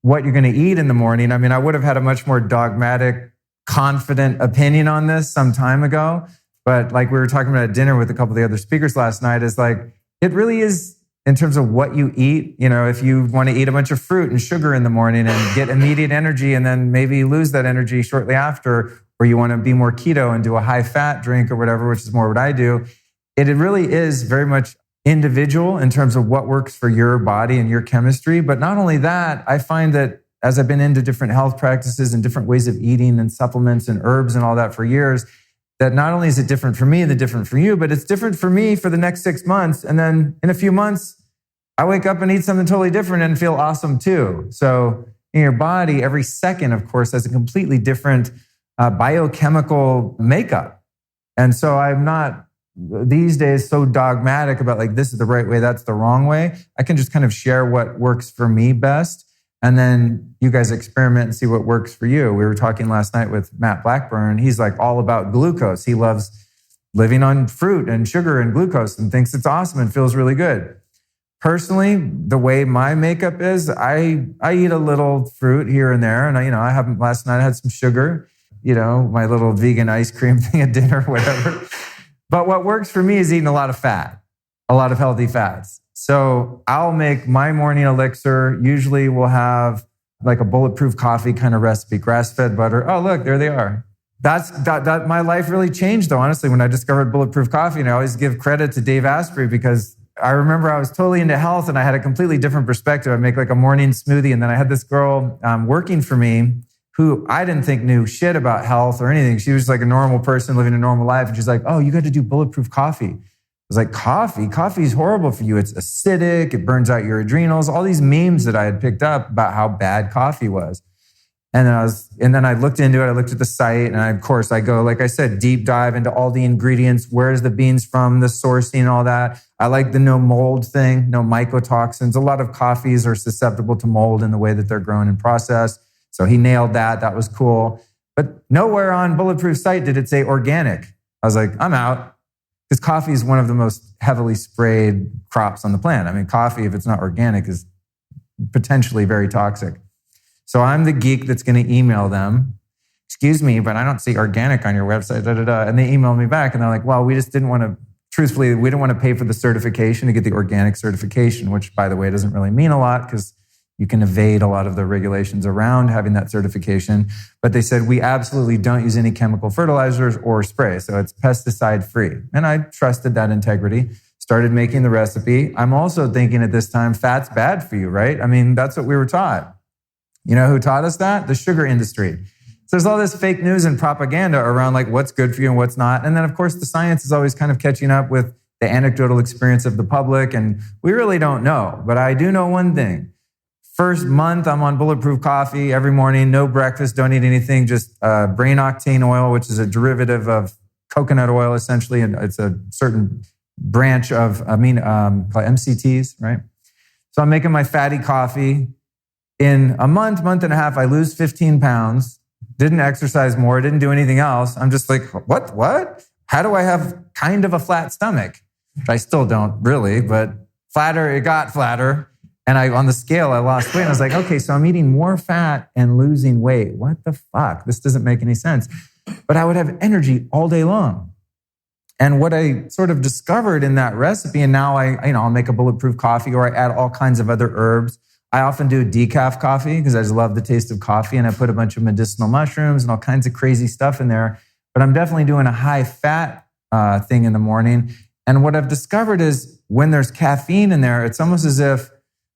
what you're going to eat in the morning, I mean, I would have had a much more dogmatic, confident opinion on this some time ago. But like we were talking about at dinner with a couple of the other speakers last night, is like, it really is in terms of what you eat. If you want to eat a bunch of fruit and sugar in the morning and get immediate energy and then maybe lose that energy shortly after, or you want to be more keto and do a high fat drink or whatever, which is more what I do. It really is very much individual in terms of what works for your body and your chemistry. But not only that, I find that as I've been into different health practices and different ways of eating and supplements and herbs and all that for years, that not only is it different for me and different for you, but it's different for me for the next 6 months. And then in a few months, I wake up and eat something totally different and feel awesome too. So in your body, every second, of course, has a completely different biochemical makeup. And so I'm not these days so dogmatic about like, this is the right way, that's the wrong way. I can just kind of share what works for me best. And then you guys experiment and see what works for you. We were talking last night with Matt Blackburn. He's like all about glucose. He loves living on fruit and sugar and glucose and thinks it's awesome and feels really good. Personally, the way my makeup is, I eat a little fruit here and there. And last night I had some sugar, my little vegan ice cream thing at dinner, whatever. But what works for me is eating a lot of fat, a lot of healthy fats. So I'll make my morning elixir. Usually we'll have like a bulletproof coffee kind of recipe, grass-fed butter. Oh, look, there they are. That my life really changed though, honestly, when I discovered bulletproof coffee. And I always give credit to Dave Asprey because I remember I was totally into health and I had a completely different perspective. I make like a morning smoothie. And then I had this girl working for me who I didn't think knew shit about health or anything. She was like a normal person living a normal life. And she's like, oh, you got to do bulletproof coffee. I was like, coffee? Coffee is horrible for you. It's acidic. It burns out your adrenals. All these memes that I had picked up about how bad coffee was. And then I looked into it. I looked at the site, and I go, like I said, deep dive into all the ingredients. Where's the beans from? The sourcing, and all that. I like the no mold thing, no mycotoxins. A lot of coffees are susceptible to mold in the way that they're grown and processed. So he nailed that. That was cool. But nowhere on Bulletproof site did it say organic. I was like, I'm out. Because coffee is one of the most heavily sprayed crops on the planet. I mean, coffee, if it's not organic, is potentially very toxic. So I'm the geek that's going to email them, excuse me, but I don't see organic on your website, And they email me back and they're like, well, we just didn't want to, truthfully, we didn't want to pay for the certification to get the organic certification, which, by the way, doesn't really mean a lot because you can evade a lot of the regulations around having that certification. But they said, we absolutely don't use any chemical fertilizers or spray. So it's pesticide free. And I trusted that integrity, started making the recipe. I'm also thinking at this time, fat's bad for you, right? I mean, that's what we were taught. You know who taught us that? The sugar industry. So there's all this fake news and propaganda around like what's good for you and what's not. And then of course the science is always kind of catching up with the anecdotal experience of the public. And we really don't know, but I do know one thing. First month, I'm on Bulletproof Coffee every morning, no breakfast, don't eat anything, just brain octane oil, which is a derivative of coconut oil, essentially. And it's a certain branch of, called MCTs, right? So I'm making my fatty coffee. In a month and a half, I lose 15 pounds, didn't exercise more, didn't do anything else. I'm just like, what? How do I have kind of a flat stomach? I still don't really, but it got flatter. And on the scale, I lost weight. And I was like, okay, so I'm eating more fat and losing weight. What the fuck? This doesn't make any sense. But I would have energy all day long. And what I sort of discovered in that recipe, and now I'll make a bulletproof coffee or I add all kinds of other herbs. I often do decaf coffee because I just love the taste of coffee. And I put a bunch of medicinal mushrooms and all kinds of crazy stuff in there. But I'm definitely doing a high fat thing in the morning. And what I've discovered is when there's caffeine in there, it's almost as if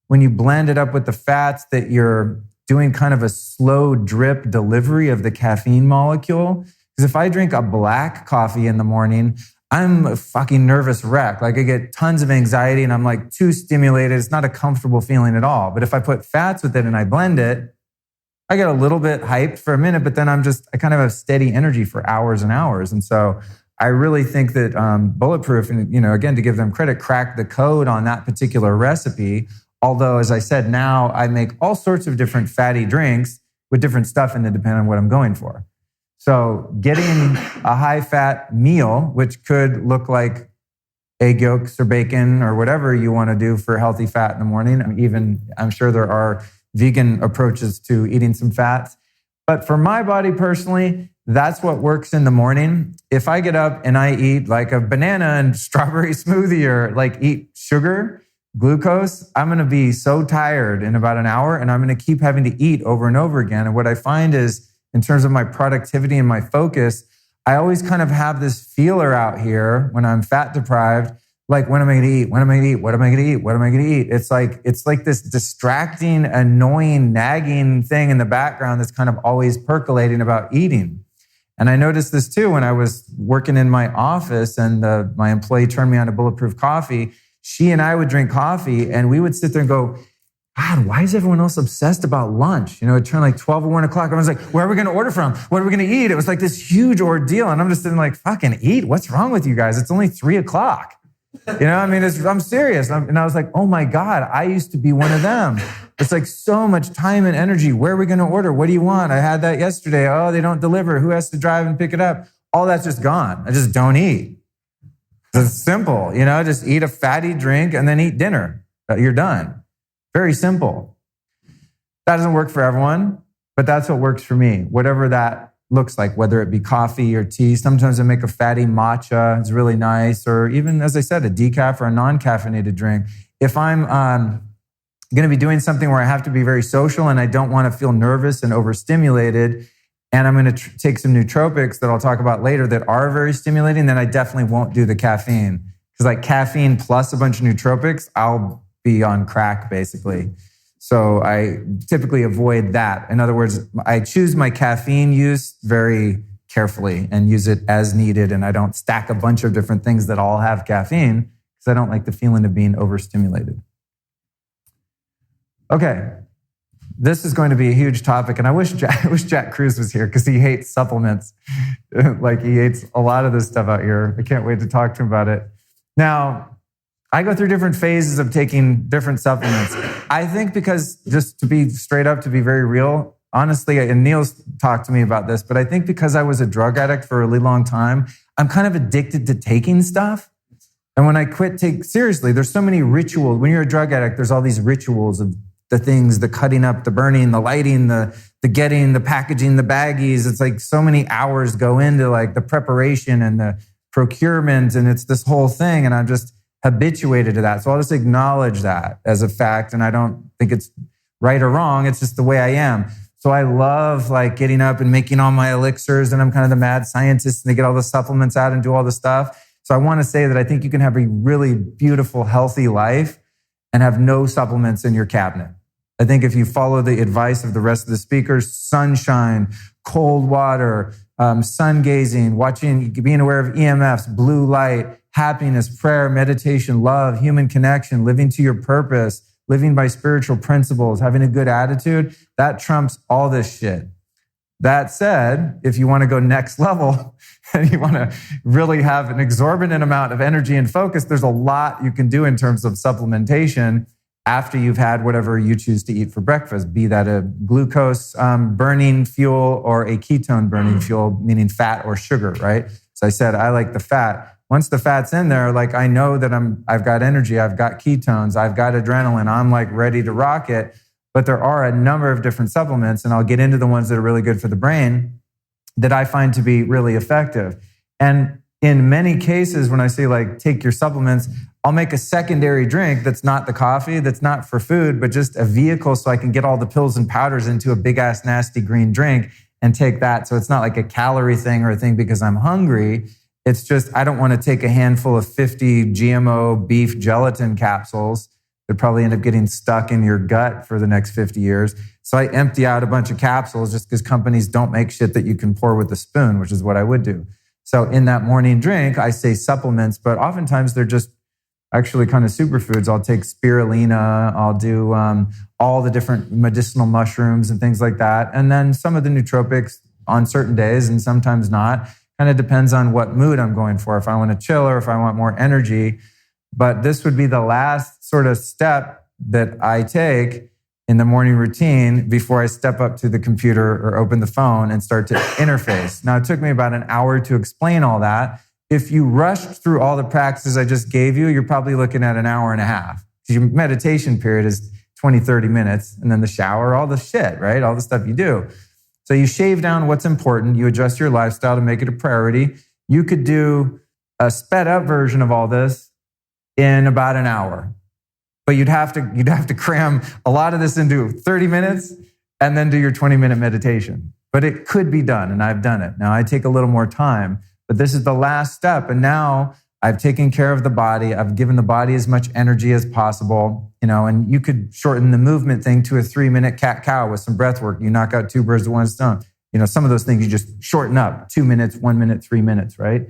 when you blend it up with the fats that you're doing kind of a slow drip delivery of the caffeine molecule. Because if I drink a black coffee in the morning, I'm a fucking nervous wreck. Like I get tons of anxiety and I'm like too stimulated. It's not a comfortable feeling at all. But if I put fats with it and I blend it, I get a little bit hyped for a minute, but then I kind of have steady energy for hours and hours. And so I really think that Bulletproof, and again, to give them credit, cracked the code on that particular recipe. Although, as I said, now I make all sorts of different fatty drinks with different stuff in it, depending on what I'm going for. So getting a high-fat meal, which could look like egg yolks or bacon or whatever you want to do for healthy fat in the morning. I'm sure there are vegan approaches to eating some fats. But for my body personally, that's what works in the morning. If I get up and I eat like a banana and strawberry smoothie or like eat sugar, glucose, I'm going to be so tired in about an hour and I'm going to keep having to eat over and over again. And what I find is in terms of my productivity and my focus, I always kind of have this feeler out here when I'm fat deprived, like, when am I going to eat? When am I going to eat? What am I going to eat? What am I going to eat? It's like this distracting, annoying, nagging thing in the background that's kind of always percolating about eating. And I noticed this too when I was working in my office and my employee turned me on to Bulletproof Coffee. She and I would drink coffee and we would sit there and go, God, why is everyone else obsessed about lunch? It turned like 12 or 1 o'clock. I was like, where are we going to order from? What are we going to eat? It was like this huge ordeal. And I'm just sitting like, fucking eat? What's wrong with you guys? It's only 3 o'clock. I'm serious. And I was like, oh my God, I used to be one of them. It's like so much time and energy. Where are we going to order? What do you want? I had that yesterday. Oh, they don't deliver. Who has to drive and pick it up? All that's just gone. I just don't eat. It's simple, just eat a fatty drink and then eat dinner. You're done. Very simple. That doesn't work for everyone, but that's what works for me. Whatever that looks like, whether it be coffee or tea. Sometimes I make a fatty matcha. It's really nice. Or even, as I said, a decaf or a non-caffeinated drink. If I'm going to be doing something where I have to be very social and I don't want to feel nervous and overstimulated, and I'm going to take some nootropics that I'll talk about later that are very stimulating, then I definitely won't do the caffeine. Because like caffeine plus a bunch of nootropics, I'll be on crack basically. So I typically avoid that. In other words, I choose my caffeine use very carefully and use it as needed. And I don't stack a bunch of different things that all have caffeine because I don't like the feeling of being overstimulated. Okay. This is going to be a huge topic, and I wish Jack Cruz was here because he hates supplements. Like he hates a lot of this stuff out here. I can't wait to talk to him about it. Now, I go through different phases of taking different supplements. I think because, just to be straight up, to be very real, honestly, and Neil's talked to me about this, but I think because I was a drug addict for a really long time, I'm kind of addicted to taking stuff. And when I quit, seriously, there's so many rituals. When you're a drug addict, there's all these rituals of the things, the cutting up, the burning, the lighting, the getting, the packaging, the baggies. It's like so many hours go into like the preparation and the procurement, and it's this whole thing. And I'm just habituated to that. So I'll just acknowledge that as a fact. And I don't think it's right or wrong. It's just the way I am. So I love like getting up and making all my elixirs, and I'm kind of the mad scientist, and they get all the supplements out and do all the stuff. So I want to say that I think you can have a really beautiful, healthy life and have no supplements in your cabinet. I think if you follow the advice of the rest of the speakers, sunshine, cold water, sun gazing, watching, being aware of EMFs, blue light, happiness, prayer, meditation, love, human connection, living to your purpose, living by spiritual principles, having a good attitude, that trumps all this shit. That said, if you want to go next level and you want to really have an exorbitant amount of energy and focus, there's a lot you can do in terms of supplementation after you've had whatever you choose to eat for breakfast, be that a glucose burning fuel or a ketone burning fuel, meaning fat or sugar, right? So I said, I like the fat. Once the fat's in there, like I know that I've got energy, I've got ketones, I've got adrenaline, I'm like ready to rock it. But there are a number of different supplements, and I'll get into the ones that are really good for the brain that I find to be really effective. And in many cases, when I say like take your supplements, I'll make a secondary drink that's not the coffee, that's not for food, but just a vehicle so I can get all the pills and powders into a big ass nasty green drink and take that. So it's not like a calorie thing or a thing because I'm hungry. It's just I don't want to take a handful of 50 GMO beef gelatin capsules that probably end up getting stuck in your gut for the next 50 years. So I empty out a bunch of capsules just because companies don't make shit that you can pour with a spoon, which is what I would do. So in that morning drink, I say supplements, but oftentimes they're just actually kind of superfoods. I'll take spirulina, I'll do all the different medicinal mushrooms and things like that. And then some of the nootropics on certain days and sometimes not. Kind of depends on what mood I'm going for, if I want to chill or if I want more energy. But this would be the last sort of step that I take in the morning routine before I step up to the computer or open the phone and start to interface. Now, it took me about an hour to explain all that. If you rushed through all the practices I just gave you, you're probably looking at an hour and a half. Your meditation period is 20, 30 minutes, and then the shower, all the shit, right? All the stuff you do. So you shave down what's important. You adjust your lifestyle to make it a priority. You could do a sped up version of all this in about an hour. But you'd have to cram a lot of this into 30 minutes and then do your 20-minute meditation. But it could be done, and I've done it. Now, I take a little more time, but this is the last step. And now I've taken care of the body. I've given the body as much energy as possible, and you could shorten the movement thing to a 3-minute cat-cow with some breath work. You knock out 2 birds with 1 stone. Some of those things you just shorten up, 2 minutes, 1 minute, 3 minutes, right?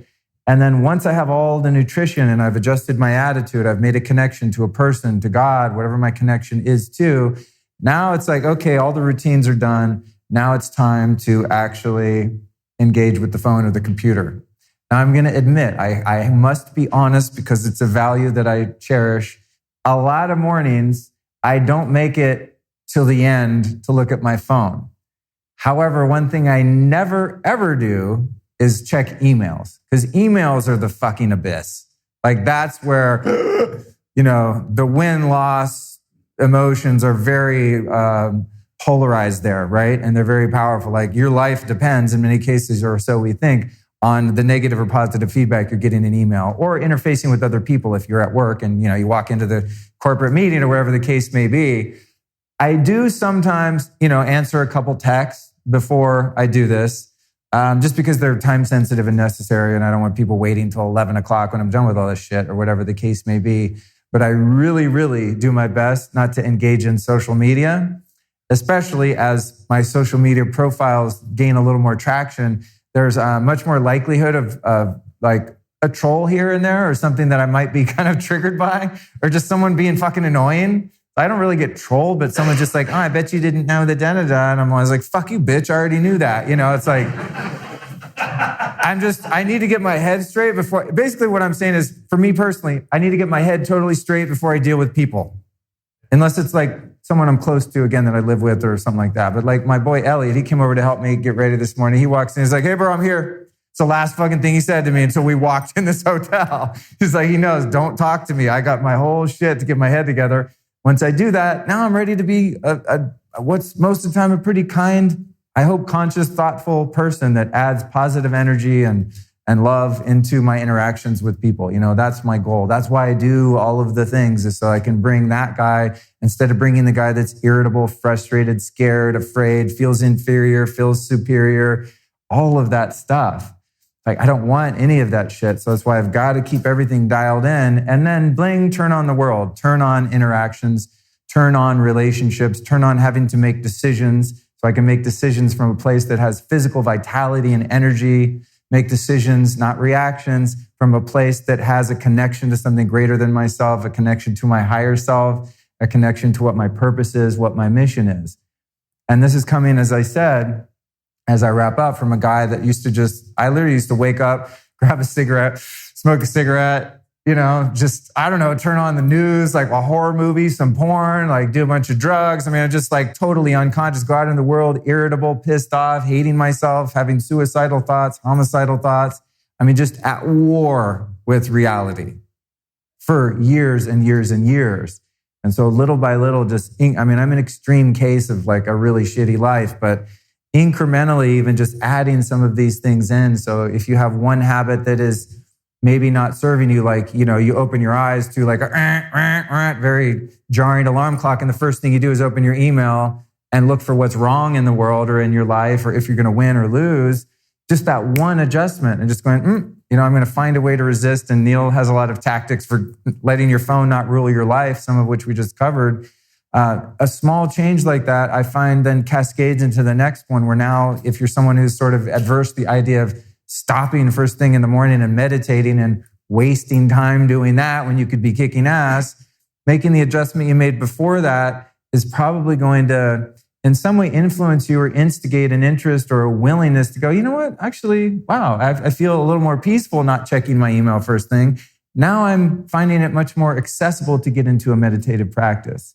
And then once I have all the nutrition and I've adjusted my attitude, I've made a connection to a person, to God, whatever my connection is to, now it's like, okay, all the routines are done. Now it's time to actually engage with the phone or the computer. Now, I'm going to admit, I must be honest because it's a value that I cherish. A lot of mornings, I don't make it till the end to look at my phone. However, one thing I never, ever do is check emails, because emails are the fucking abyss. Like, that's where, the win-loss emotions are very polarized there, right? And they're very powerful. Like, your life depends, in many cases, or so we think, on the negative or positive feedback you're getting in email, or interfacing with other people if you're at work and, you walk into the corporate meeting or whatever the case may be. I do sometimes, answer a couple texts before I do this, just because they're time sensitive and necessary, and I don't want people waiting till 11 o'clock when I'm done with all this shit or whatever the case may be. But I really, really do my best not to engage in social media, especially as my social media profiles gain a little more traction. There's much more likelihood of like a troll here and there, or something that I might be kind of triggered by, or just someone being fucking annoying. I don't really get trolled, but someone's just like, oh, I bet you didn't know the da-da-da. And I'm always like, fuck you, bitch, I already knew that. It's like, I need to get my head straight before, basically what I'm saying is, for me personally, I need to get my head totally straight before I deal with people. Unless it's like someone I'm close to, again, that I live with or something like that. But like my boy Elliot, he came over to help me get ready this morning. He walks in, he's like, hey bro, I'm here. It's the last fucking thing he said to me until we walked in this hotel. He's like, he knows, don't talk to me. I got my whole shit to get my head together. Once I do that, now I'm ready to be what's most of the time a pretty kind, I hope conscious, thoughtful person that adds positive energy and love into my interactions with people. That's my goal. That's why I do all of the things, is so I can bring that guy, instead of bringing the guy that's irritable, frustrated, scared, afraid, feels inferior, feels superior, all of that stuff. Like, I don't want any of that shit. So that's why I've got to keep everything dialed in, and then bling, turn on the world, turn on interactions, turn on relationships, turn on having to make decisions. So I can make decisions from a place that has physical vitality and energy, make decisions, not reactions, from a place that has a connection to something greater than myself, a connection to my higher self, a connection to what my purpose is, what my mission is. And this is coming, as I said, as I wrap up, from a guy that I literally used to wake up, grab a cigarette, smoke a cigarette, turn on the news, like a horror movie, some porn, like do a bunch of drugs. I just like totally unconscious, go out in the world, irritable, pissed off, hating myself, having suicidal thoughts, homicidal thoughts. Just at war with reality for years and years and years. And so little by little, I'm an extreme case of like a really shitty life, but incrementally, even just adding some of these things in. So if you have one habit that is maybe not serving you, like, you open your eyes to like a very jarring alarm clock, and the first thing you do is open your email and look for what's wrong in the world or in your life, or if you're going to win or lose, just that one adjustment and just going, I'm going to find a way to resist. And Neil has a lot of tactics for letting your phone not rule your life, some of which we just covered. A small change like that, I find, then cascades into the next one, where now, if you're someone who's sort of adverse to the idea of stopping first thing in the morning and meditating and wasting time doing that when you could be kicking ass, making the adjustment you made before that is probably going to, in some way, influence you or instigate an interest or a willingness to go, you know what, actually, wow, I feel a little more peaceful not checking my email first thing. Now I'm finding it much more accessible to get into a meditative practice.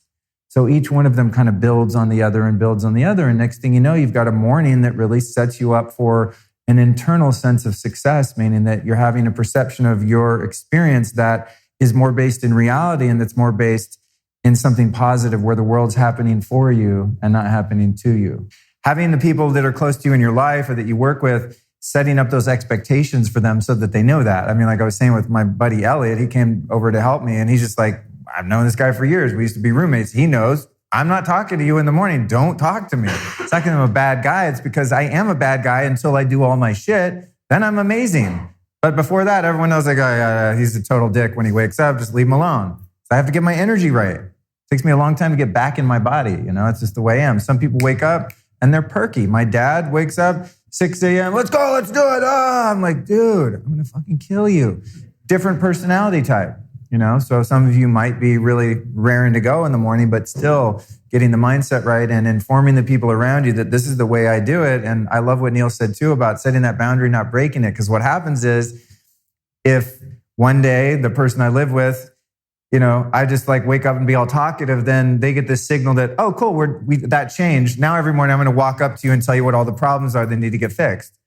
So each one of them kind of builds on the other and builds on the other. And next thing you know, you've got a morning that really sets you up for an internal sense of success, meaning that you're having a perception of your experience that is more based in reality and that's more based in something positive, where the world's happening for you and not happening to you. Having the people that are close to you in your life or that you work with, setting up those expectations for them so that they know that. Like I was saying with my buddy Elliot, he came over to help me, and he's just like, I've known this guy for years. We used to be roommates. He knows I'm not talking to you in the morning. Don't talk to me. It's not because I'm a bad guy. It's because I am a bad guy until I do all my shit. Then I'm amazing. But before that, everyone knows like, oh, yeah, he's a total dick when he wakes up. Just leave him alone. So I have to get my energy right. It takes me a long time to get back in my body. It's just the way I am. Some people wake up and they're perky. My dad wakes up 6 a.m. Let's go. Let's do it. I'm like, dude, I'm going to fucking kill you. Different personality type. So some of you might be really raring to go in the morning, but still getting the mindset right and informing the people around you that this is the way I do it. And I love what Neil said too about setting that boundary, not breaking it. Because what happens is if one day the person I live with, I just like wake up and be all talkative, then they get this signal that, oh, cool, that changed. Now every morning I'm going to walk up to you and tell you what all the problems are that need to get fixed.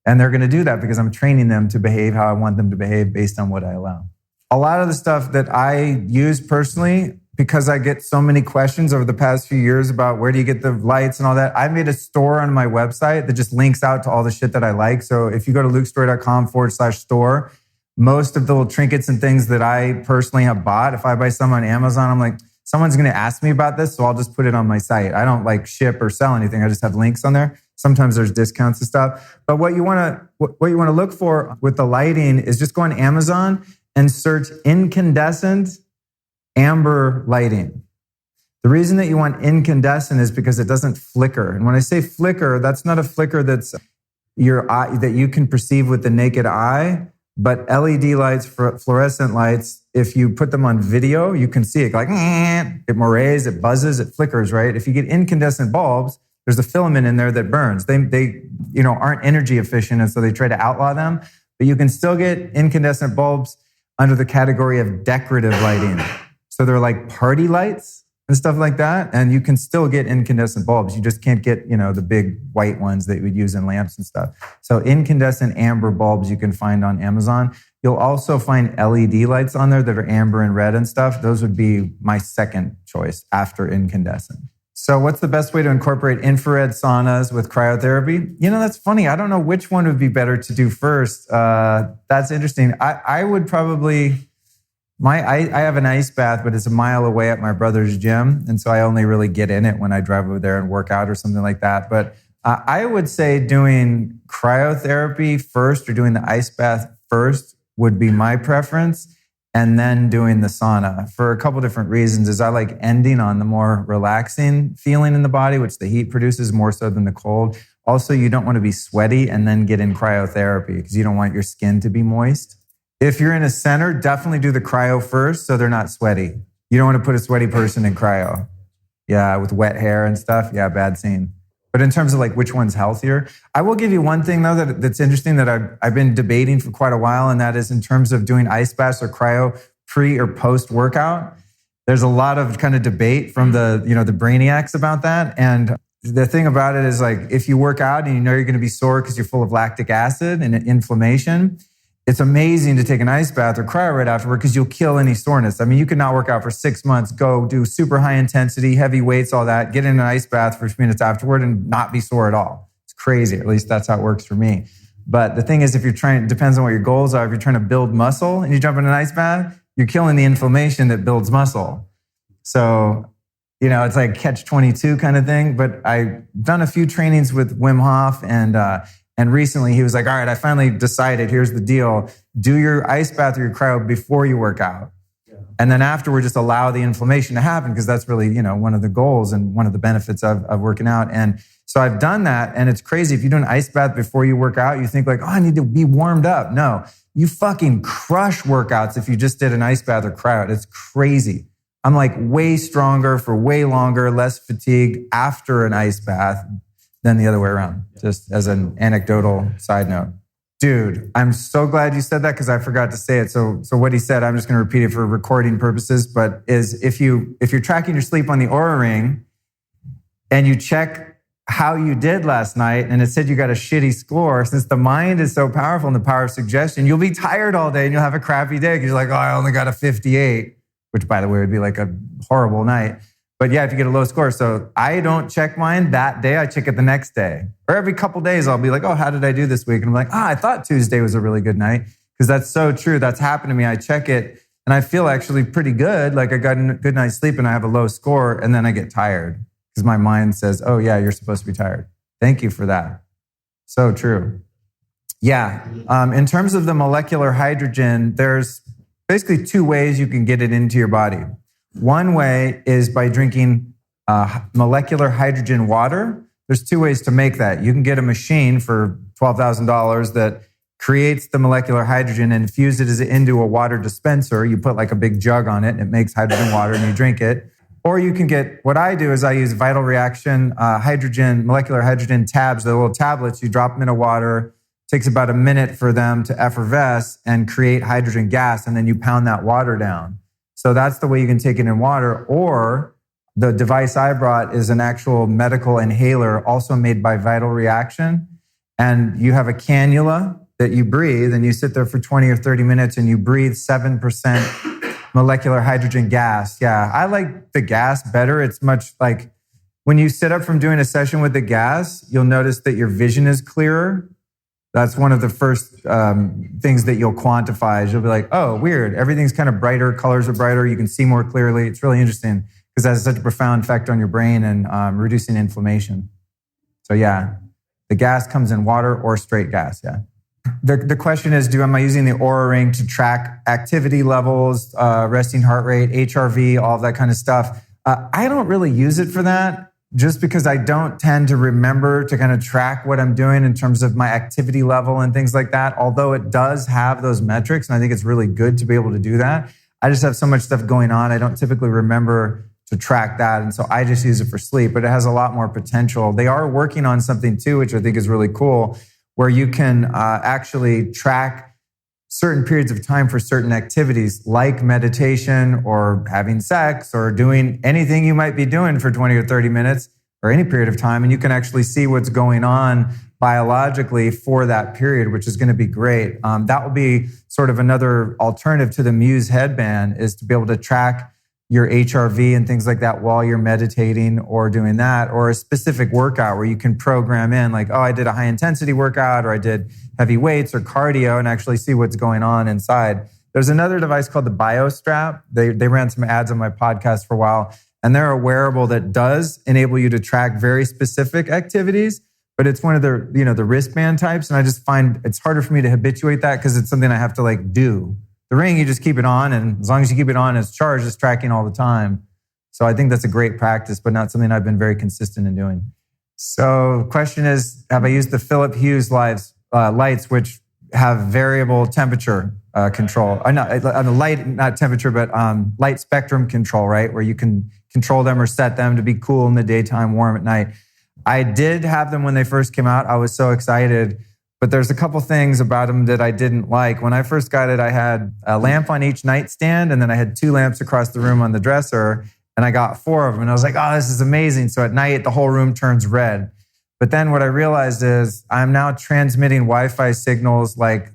And they're going to do that because I'm training them to behave how I want them to behave based on what I allow. A lot of the stuff that I use personally, because I get so many questions over the past few years about where do you get the lights and all that, I made a store on my website that just links out to all the shit that I like. So if you go to lukestory.com/store, most of the little trinkets and things that I personally have bought, if I buy some on Amazon, I'm like, someone's going to ask me about this, so I'll just put it on my site. I don't like ship or sell anything. I just have links on there. Sometimes there's discounts and stuff. But what you want to look for with the lighting is just go on Amazon and search incandescent amber lighting. The reason that you want incandescent is because it doesn't flicker. And when I say flicker, that's not a flicker that's your eye, that you can perceive with the naked eye. But LED lights, fluorescent lights, if you put them on video, you can see it like, it morays, it buzzes, it flickers, right? If you get incandescent bulbs, there's a filament in there that burns. They aren't energy efficient, and so they try to outlaw them. But you can still get incandescent bulbs under the category of decorative lighting. So they're like party lights and stuff like that. And you can still get incandescent bulbs. You just can't get, the big white ones that you would use in lamps and stuff. So incandescent amber bulbs you can find on Amazon. You'll also find LED lights on there that are amber and red and stuff. Those would be my second choice after incandescent. So what's the best way to incorporate infrared saunas with cryotherapy? That's funny. I don't know which one would be better to do first. That's interesting. I would probably, I have an ice bath, but it's a mile away at my brother's gym. And so I only really get in it when I drive over there and work out or something like that. But I would say doing cryotherapy first or doing the ice bath first would be my preference. And then doing the sauna for a couple different reasons is I like ending on the more relaxing feeling in the body, which the heat produces more so than the cold. Also, you don't want to be sweaty and then get in cryotherapy because you don't want your skin to be moist. If you're in a center, definitely do the cryo first so they're not sweaty. You don't want to put a sweaty person in cryo. Yeah, with wet hair and stuff. Yeah, bad scene. But in terms of like which one's healthier, I will give you one thing though that's interesting that I've been debating for quite a while, and that is in terms of doing ice baths or cryo pre or post workout. There's a lot of kind of debate from the brainiacs about that. And the thing about it is like if you work out and you're going to be sore because you're full of lactic acid and inflammation, it's amazing to take an ice bath or cryo right afterward because you'll kill any soreness. I mean, you could not work out for 6 months, go do super high intensity, heavy weights, all that, get in an ice bath for a few minutes afterward and not be sore at all. It's crazy. At least that's how it works for me. But the thing is, if you're it depends on what your goals are. If you're trying to build muscle and you jump in an ice bath, you're killing the inflammation that builds muscle. So, it's like catch-22 kind of thing. But I've done a few trainings with Wim Hof and recently he was like, all right, I finally decided, here's the deal. Do your ice bath or your cryo before you work out. Yeah. And then afterward, just allow the inflammation to happen because that's really, one of the goals and one of the benefits of working out. And so I've done that. And it's crazy. If you do an ice bath before you work out, you think like, oh, I need to be warmed up. No, you fucking crush workouts if you just did an ice bath or cryo. It's crazy. I'm like way stronger for way longer, less fatigued after an ice bath than the other way around, just as an anecdotal side note. Dude, I'm so glad you said that because I forgot to say it. So what he said, I'm just going to repeat it for recording purposes, but is if you're tracking your sleep on the Oura Ring and you check how you did last night and it said you got a shitty score, since the mind is so powerful and the power of suggestion, you'll be tired all day and you'll have a crappy day because you're like, oh, I only got a 58, which by the way would be like a horrible night. But yeah, if you get a low score. So I don't check mine that day. I check it the next day. Or every couple days, I'll be like, oh, how did I do this week? And I'm like, I thought Tuesday was a really good night. Because that's so true. That's happened to me. I check it and I feel actually pretty good. Like I got a good night's sleep and I have a low score. And then I get tired because my mind says, oh yeah, you're supposed to be tired. Thank you for that. So true. Yeah. In terms of the molecular hydrogen, there's basically two ways you can get it into your body. One way is by drinking molecular hydrogen water. There's two ways to make that. You can get a machine for $12,000 that creates the molecular hydrogen and infuses it into a water dispenser. You put like a big jug on it and it makes hydrogen water and you drink it. Or you can get, what I do is I use vital reaction, molecular hydrogen tabs, the little tablets. You drop them in a water. It takes about a minute for them to effervesce and create hydrogen gas, and then you pound that water down. So that's the way you can take it in water. Or the device I brought is an actual medical inhaler, also made by Vital Reaction. And you have a cannula that you breathe, and you sit there for 20 or 30 minutes and you breathe 7% molecular hydrogen gas. Yeah, I like the gas better. It's much like when you sit up from doing a session with the gas, you'll notice that your vision is clearer. That's one of the first things that you'll quantify. Is you'll be like, oh, weird. Everything's kind of brighter. Colors are brighter. You can see more clearly. It's really interesting because that has such a profound effect on your brain and reducing inflammation. So yeah, the gas comes in water or straight gas, yeah. The question is, am I using the Oura Ring to track activity levels, resting heart rate, HRV, all of that kind of stuff? I don't really use it for that, just because I don't tend to remember to kind of track what I'm doing in terms of my activity level and things like that. Although it does have those metrics, and I think it's really good to be able to do that. I just have so much stuff going on. I don't typically remember to track that. And so I just use it for sleep, but it has a lot more potential. They are working on something too, which I think is really cool, where you can actually track certain periods of time for certain activities like meditation or having sex or doing anything you might be doing for 20 or 30 minutes or any period of time. And you can actually see what's going on biologically for that period, which is going to be great. That will be sort of another alternative to the Muse headband, is to be able to track your HRV and things like that while you're meditating or doing that, or a specific workout where you can program in like, oh, I did a high intensity workout, or I did heavy weights or cardio, and actually see what's going on inside. There's another device called the BioStrap. They ran some ads on my podcast for a while, and they're a wearable that does enable you to track very specific activities, but it's one of the, the wristband types. And I just find it's harder for me to habituate that because it's something I have to like do. The ring, you just keep it on, and as long as you keep it on, it's charged, it's tracking all the time. So I think that's a great practice, but not something I've been very consistent in doing. So the question is, have I used the Philip Hughes lights, which have variable temperature control? Not temperature, but light spectrum control, right? Where you can control them or set them to be cool in the daytime, warm at night. I did have them when they first came out. I was so excited. But there's a couple things about them that I didn't like. When I first got it, I had a lamp on each nightstand, and then I had 2 lamps across the room on the dresser, and I got 4 of them. And I was like, oh, this is amazing. So at night, the whole room turns red. But then what I realized is I'm now transmitting Wi-Fi signals like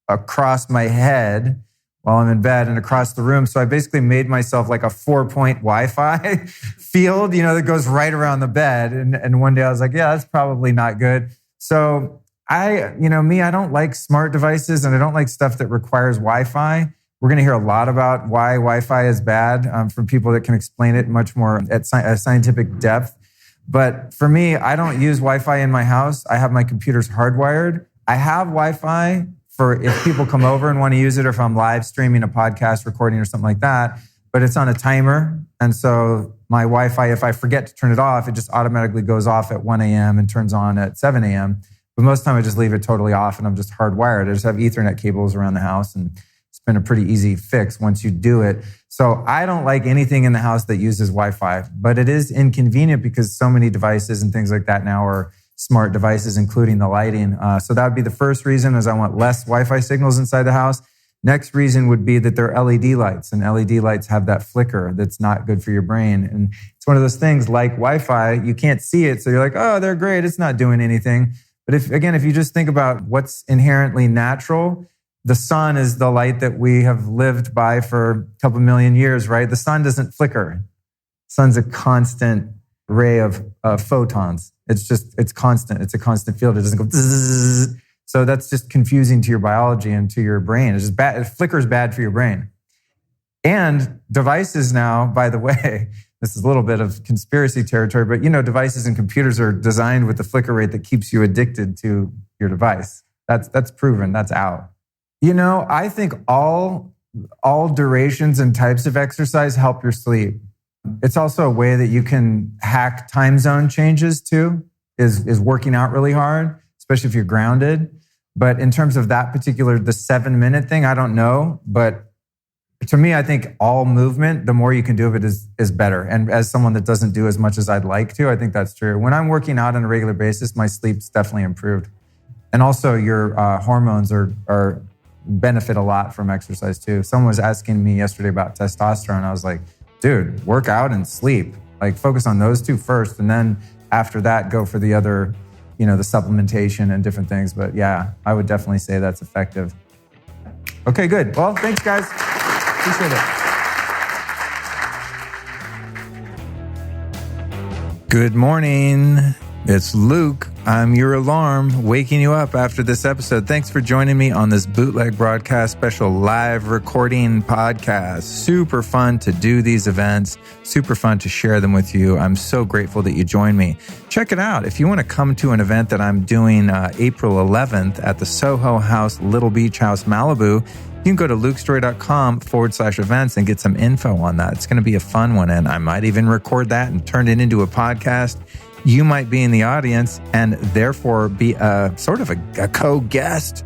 across my head while I'm in bed and across the room. So I basically made myself like a 4-point Wi-Fi field, that goes right around the bed. And one day I was like, yeah, that's probably not good. So I don't like smart devices, and I don't like stuff that requires Wi-Fi. We're going to hear a lot about why Wi-Fi is bad from people that can explain it much more at scientific depth. But for me, I don't use Wi-Fi in my house. I have my computers hardwired. I have Wi-Fi for if people come over and want to use it, or if I'm live streaming a podcast recording or something like that. But it's on a timer. And so my Wi-Fi, if I forget to turn it off, it just automatically goes off at 1 a.m. and turns on at 7 a.m. But most of the time I just leave it totally off, and I'm just hardwired. I just have Ethernet cables around the house, and it's been a pretty easy fix once you do it. So I don't like anything in the house that uses Wi-Fi, but it is inconvenient because so many devices and things like that now are smart devices, including the lighting. So that would be the first reason, is I want less Wi-Fi signals inside the house. Next reason would be that they're LED lights, and LED lights have that flicker that's not good for your brain. And it's one of those things like Wi-Fi, you can't see it. So you're like, oh, they're great. It's not doing anything. But if you just think about what's inherently natural, the sun is the light that we have lived by for a couple million years, right? The sun doesn't flicker. The sun's a constant ray of photons. It's constant. It's a constant field. It doesn't go zzz. So that's just confusing to your biology and to your brain. It's just bad. It flickers bad for your brain. And devices now, by the way, this is a little bit of conspiracy territory, but devices and computers are designed with the flicker rate that keeps you addicted to your device. That's proven. That's out. I think all durations and types of exercise help your sleep. It's also a way that you can hack time zone changes too, is working out really hard, especially if you're grounded. But in terms of that particular, the 7-minute thing, I don't know, but To me, I think all movement, the more you can do of it is better. And as someone that doesn't do as much as I'd like to, I think that's true. When I'm working out on a regular basis, my sleep's definitely improved. And also your hormones are benefit a lot from exercise too. Someone was asking me yesterday about testosterone. I was like, dude, work out and sleep. Like focus on those two first. And then after that, go for the other, the supplementation and different things. But yeah, I would definitely say that's effective. Okay, good. Well, thanks guys. Appreciate it. Good morning. It's Luke. I'm your alarm, waking you up after this episode. Thanks for joining me on this Bootleg broadcast special live recording podcast. Super fun to do these events. Super fun to share them with you. I'm so grateful that you joined me. Check it out. If you want to come to an event that I'm doing April 11th at the Soho House, Little Beach House, Malibu, you can go to lukestory.com/events and get some info on that. It's going to be a fun one, and I might even record that and turn it into a podcast. You might be in the audience and therefore be a sort of a co-guest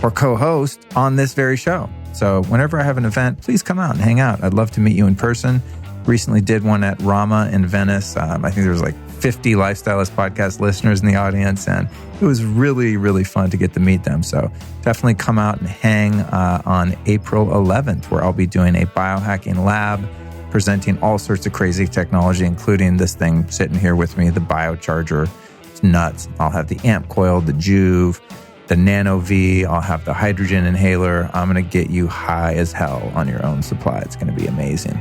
or co-host on this very show. So whenever I have an event, please come out and hang out. I'd love to meet you in person. Recently did one at Rama in Venice. I think there was like 50 Lifestylist podcast listeners in the audience, and it was really, really fun to get to meet them. So definitely come out and hang on April 11th, where I'll be doing a biohacking lab, presenting all sorts of crazy technology, including this thing sitting here with me, the biocharger. It's nuts. I'll have the amp coil, the Juve, the Nano V. I'll have the hydrogen inhaler. I'm going to get you high as hell on your own supply. It's going to be amazing.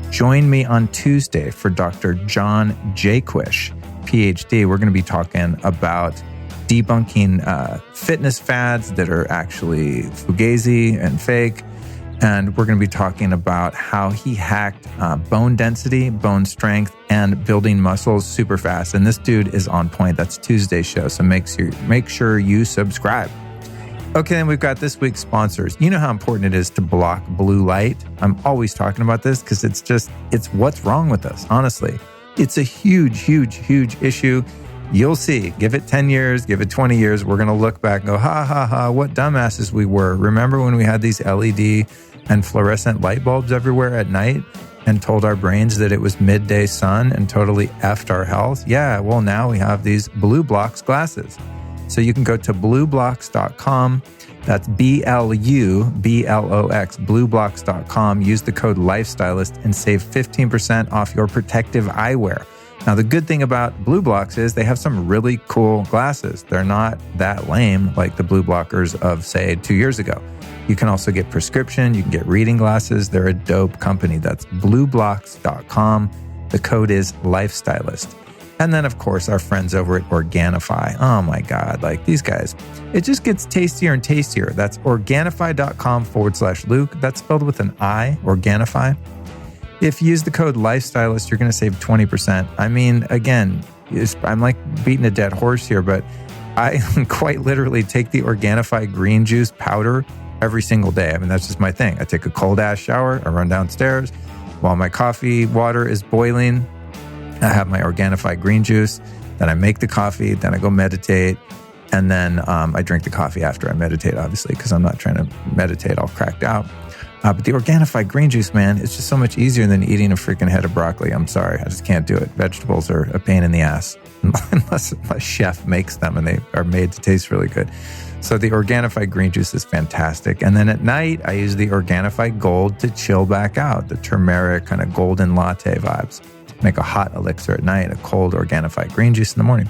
Join me on Tuesday for Dr. John Jaquish, PhD. We're going to be talking about debunking fitness fads that are actually fugazi and fake. And we're going to be talking about how he hacked bone density, bone strength, and building muscles super fast. And this dude is on point. That's Tuesday's show. So make sure you subscribe. Okay, then we've got this week's sponsors. You know how important it is to block blue light. I'm always talking about this because it's what's wrong with us, honestly. It's a huge, huge, huge issue. You'll see. Give it 10 years, give it 20 years. We're going to look back and go, ha, ha, ha, what dumbasses we were. Remember when we had these LED and fluorescent light bulbs everywhere at night and told our brains that it was midday sun and totally effed our health? Yeah, well, now we have these Blue Blocks glasses. So you can go to blueblocks.com. That's BLUBLOX, blueblocks.com. Use the code LIFESTYLIST and save 15% off your protective eyewear. Now, the good thing about Blue Blocks is they have some really cool glasses. They're not that lame like the Blue Blockers of, say, 2 years ago. You can also get prescription. You can get reading glasses. They're a dope company. That's blueblocks.com. The code is LIFESTYLIST. And then, of course, our friends over at Organifi. Oh my God, like these guys. It just gets tastier and tastier. That's Organifi.com/Luke. That's spelled with an I, Organifi. If you use the code LIFESTYLIST, you're going to save 20%. I mean, again, I'm like beating a dead horse here, but I quite literally take the Organifi green juice powder every single day. I mean, that's just my thing. I take a cold ass shower. I run downstairs while my coffee water is boiling. I have my Organifi green juice, then I make the coffee, then I go meditate, and then I drink the coffee after I meditate, obviously, because I'm not trying to meditate all cracked out. But the Organifi green juice, man, it's just so much easier than eating a freaking head of broccoli. I'm sorry, I just can't do it. Vegetables are a pain in the ass, unless a chef makes them and they are made to taste really good. So the Organifi green juice is fantastic. And then at night, I use the Organifi Gold to chill back out, the turmeric kind of golden latte vibes. Make a hot elixir at night, a cold Organifi green juice in the morning.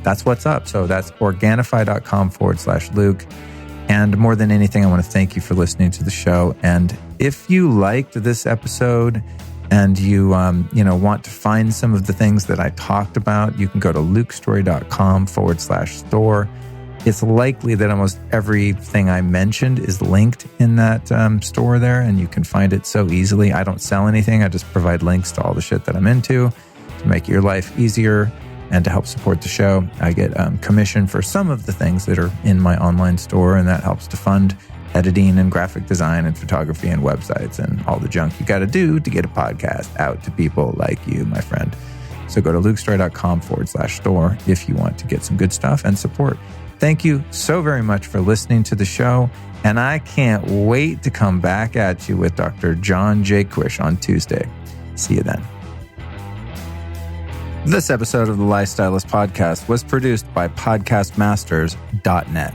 That's what's up. So that's Organifi.com/Luke. And more than anything, I want to thank you for listening to the show. And if you liked this episode and you want to find some of the things that I talked about, you can go to lukestory.com/store. It's likely that almost everything I mentioned is linked in that store there, and you can find it so easily. I don't sell anything. I just provide links to all the shit that I'm into to make your life easier and to help support the show. I get commission for some of the things that are in my online store, and that helps to fund editing and graphic design and photography and websites and all the junk you got to do to get a podcast out to people like you, my friend. So go to lukestory.com/store if you want to get some good stuff and support. Thank you so very much for listening to the show. And I can't wait to come back at you with Dr. John Jaquish on Tuesday. See you then. This episode of the Lifestylist Podcast was produced by podcastmasters.net.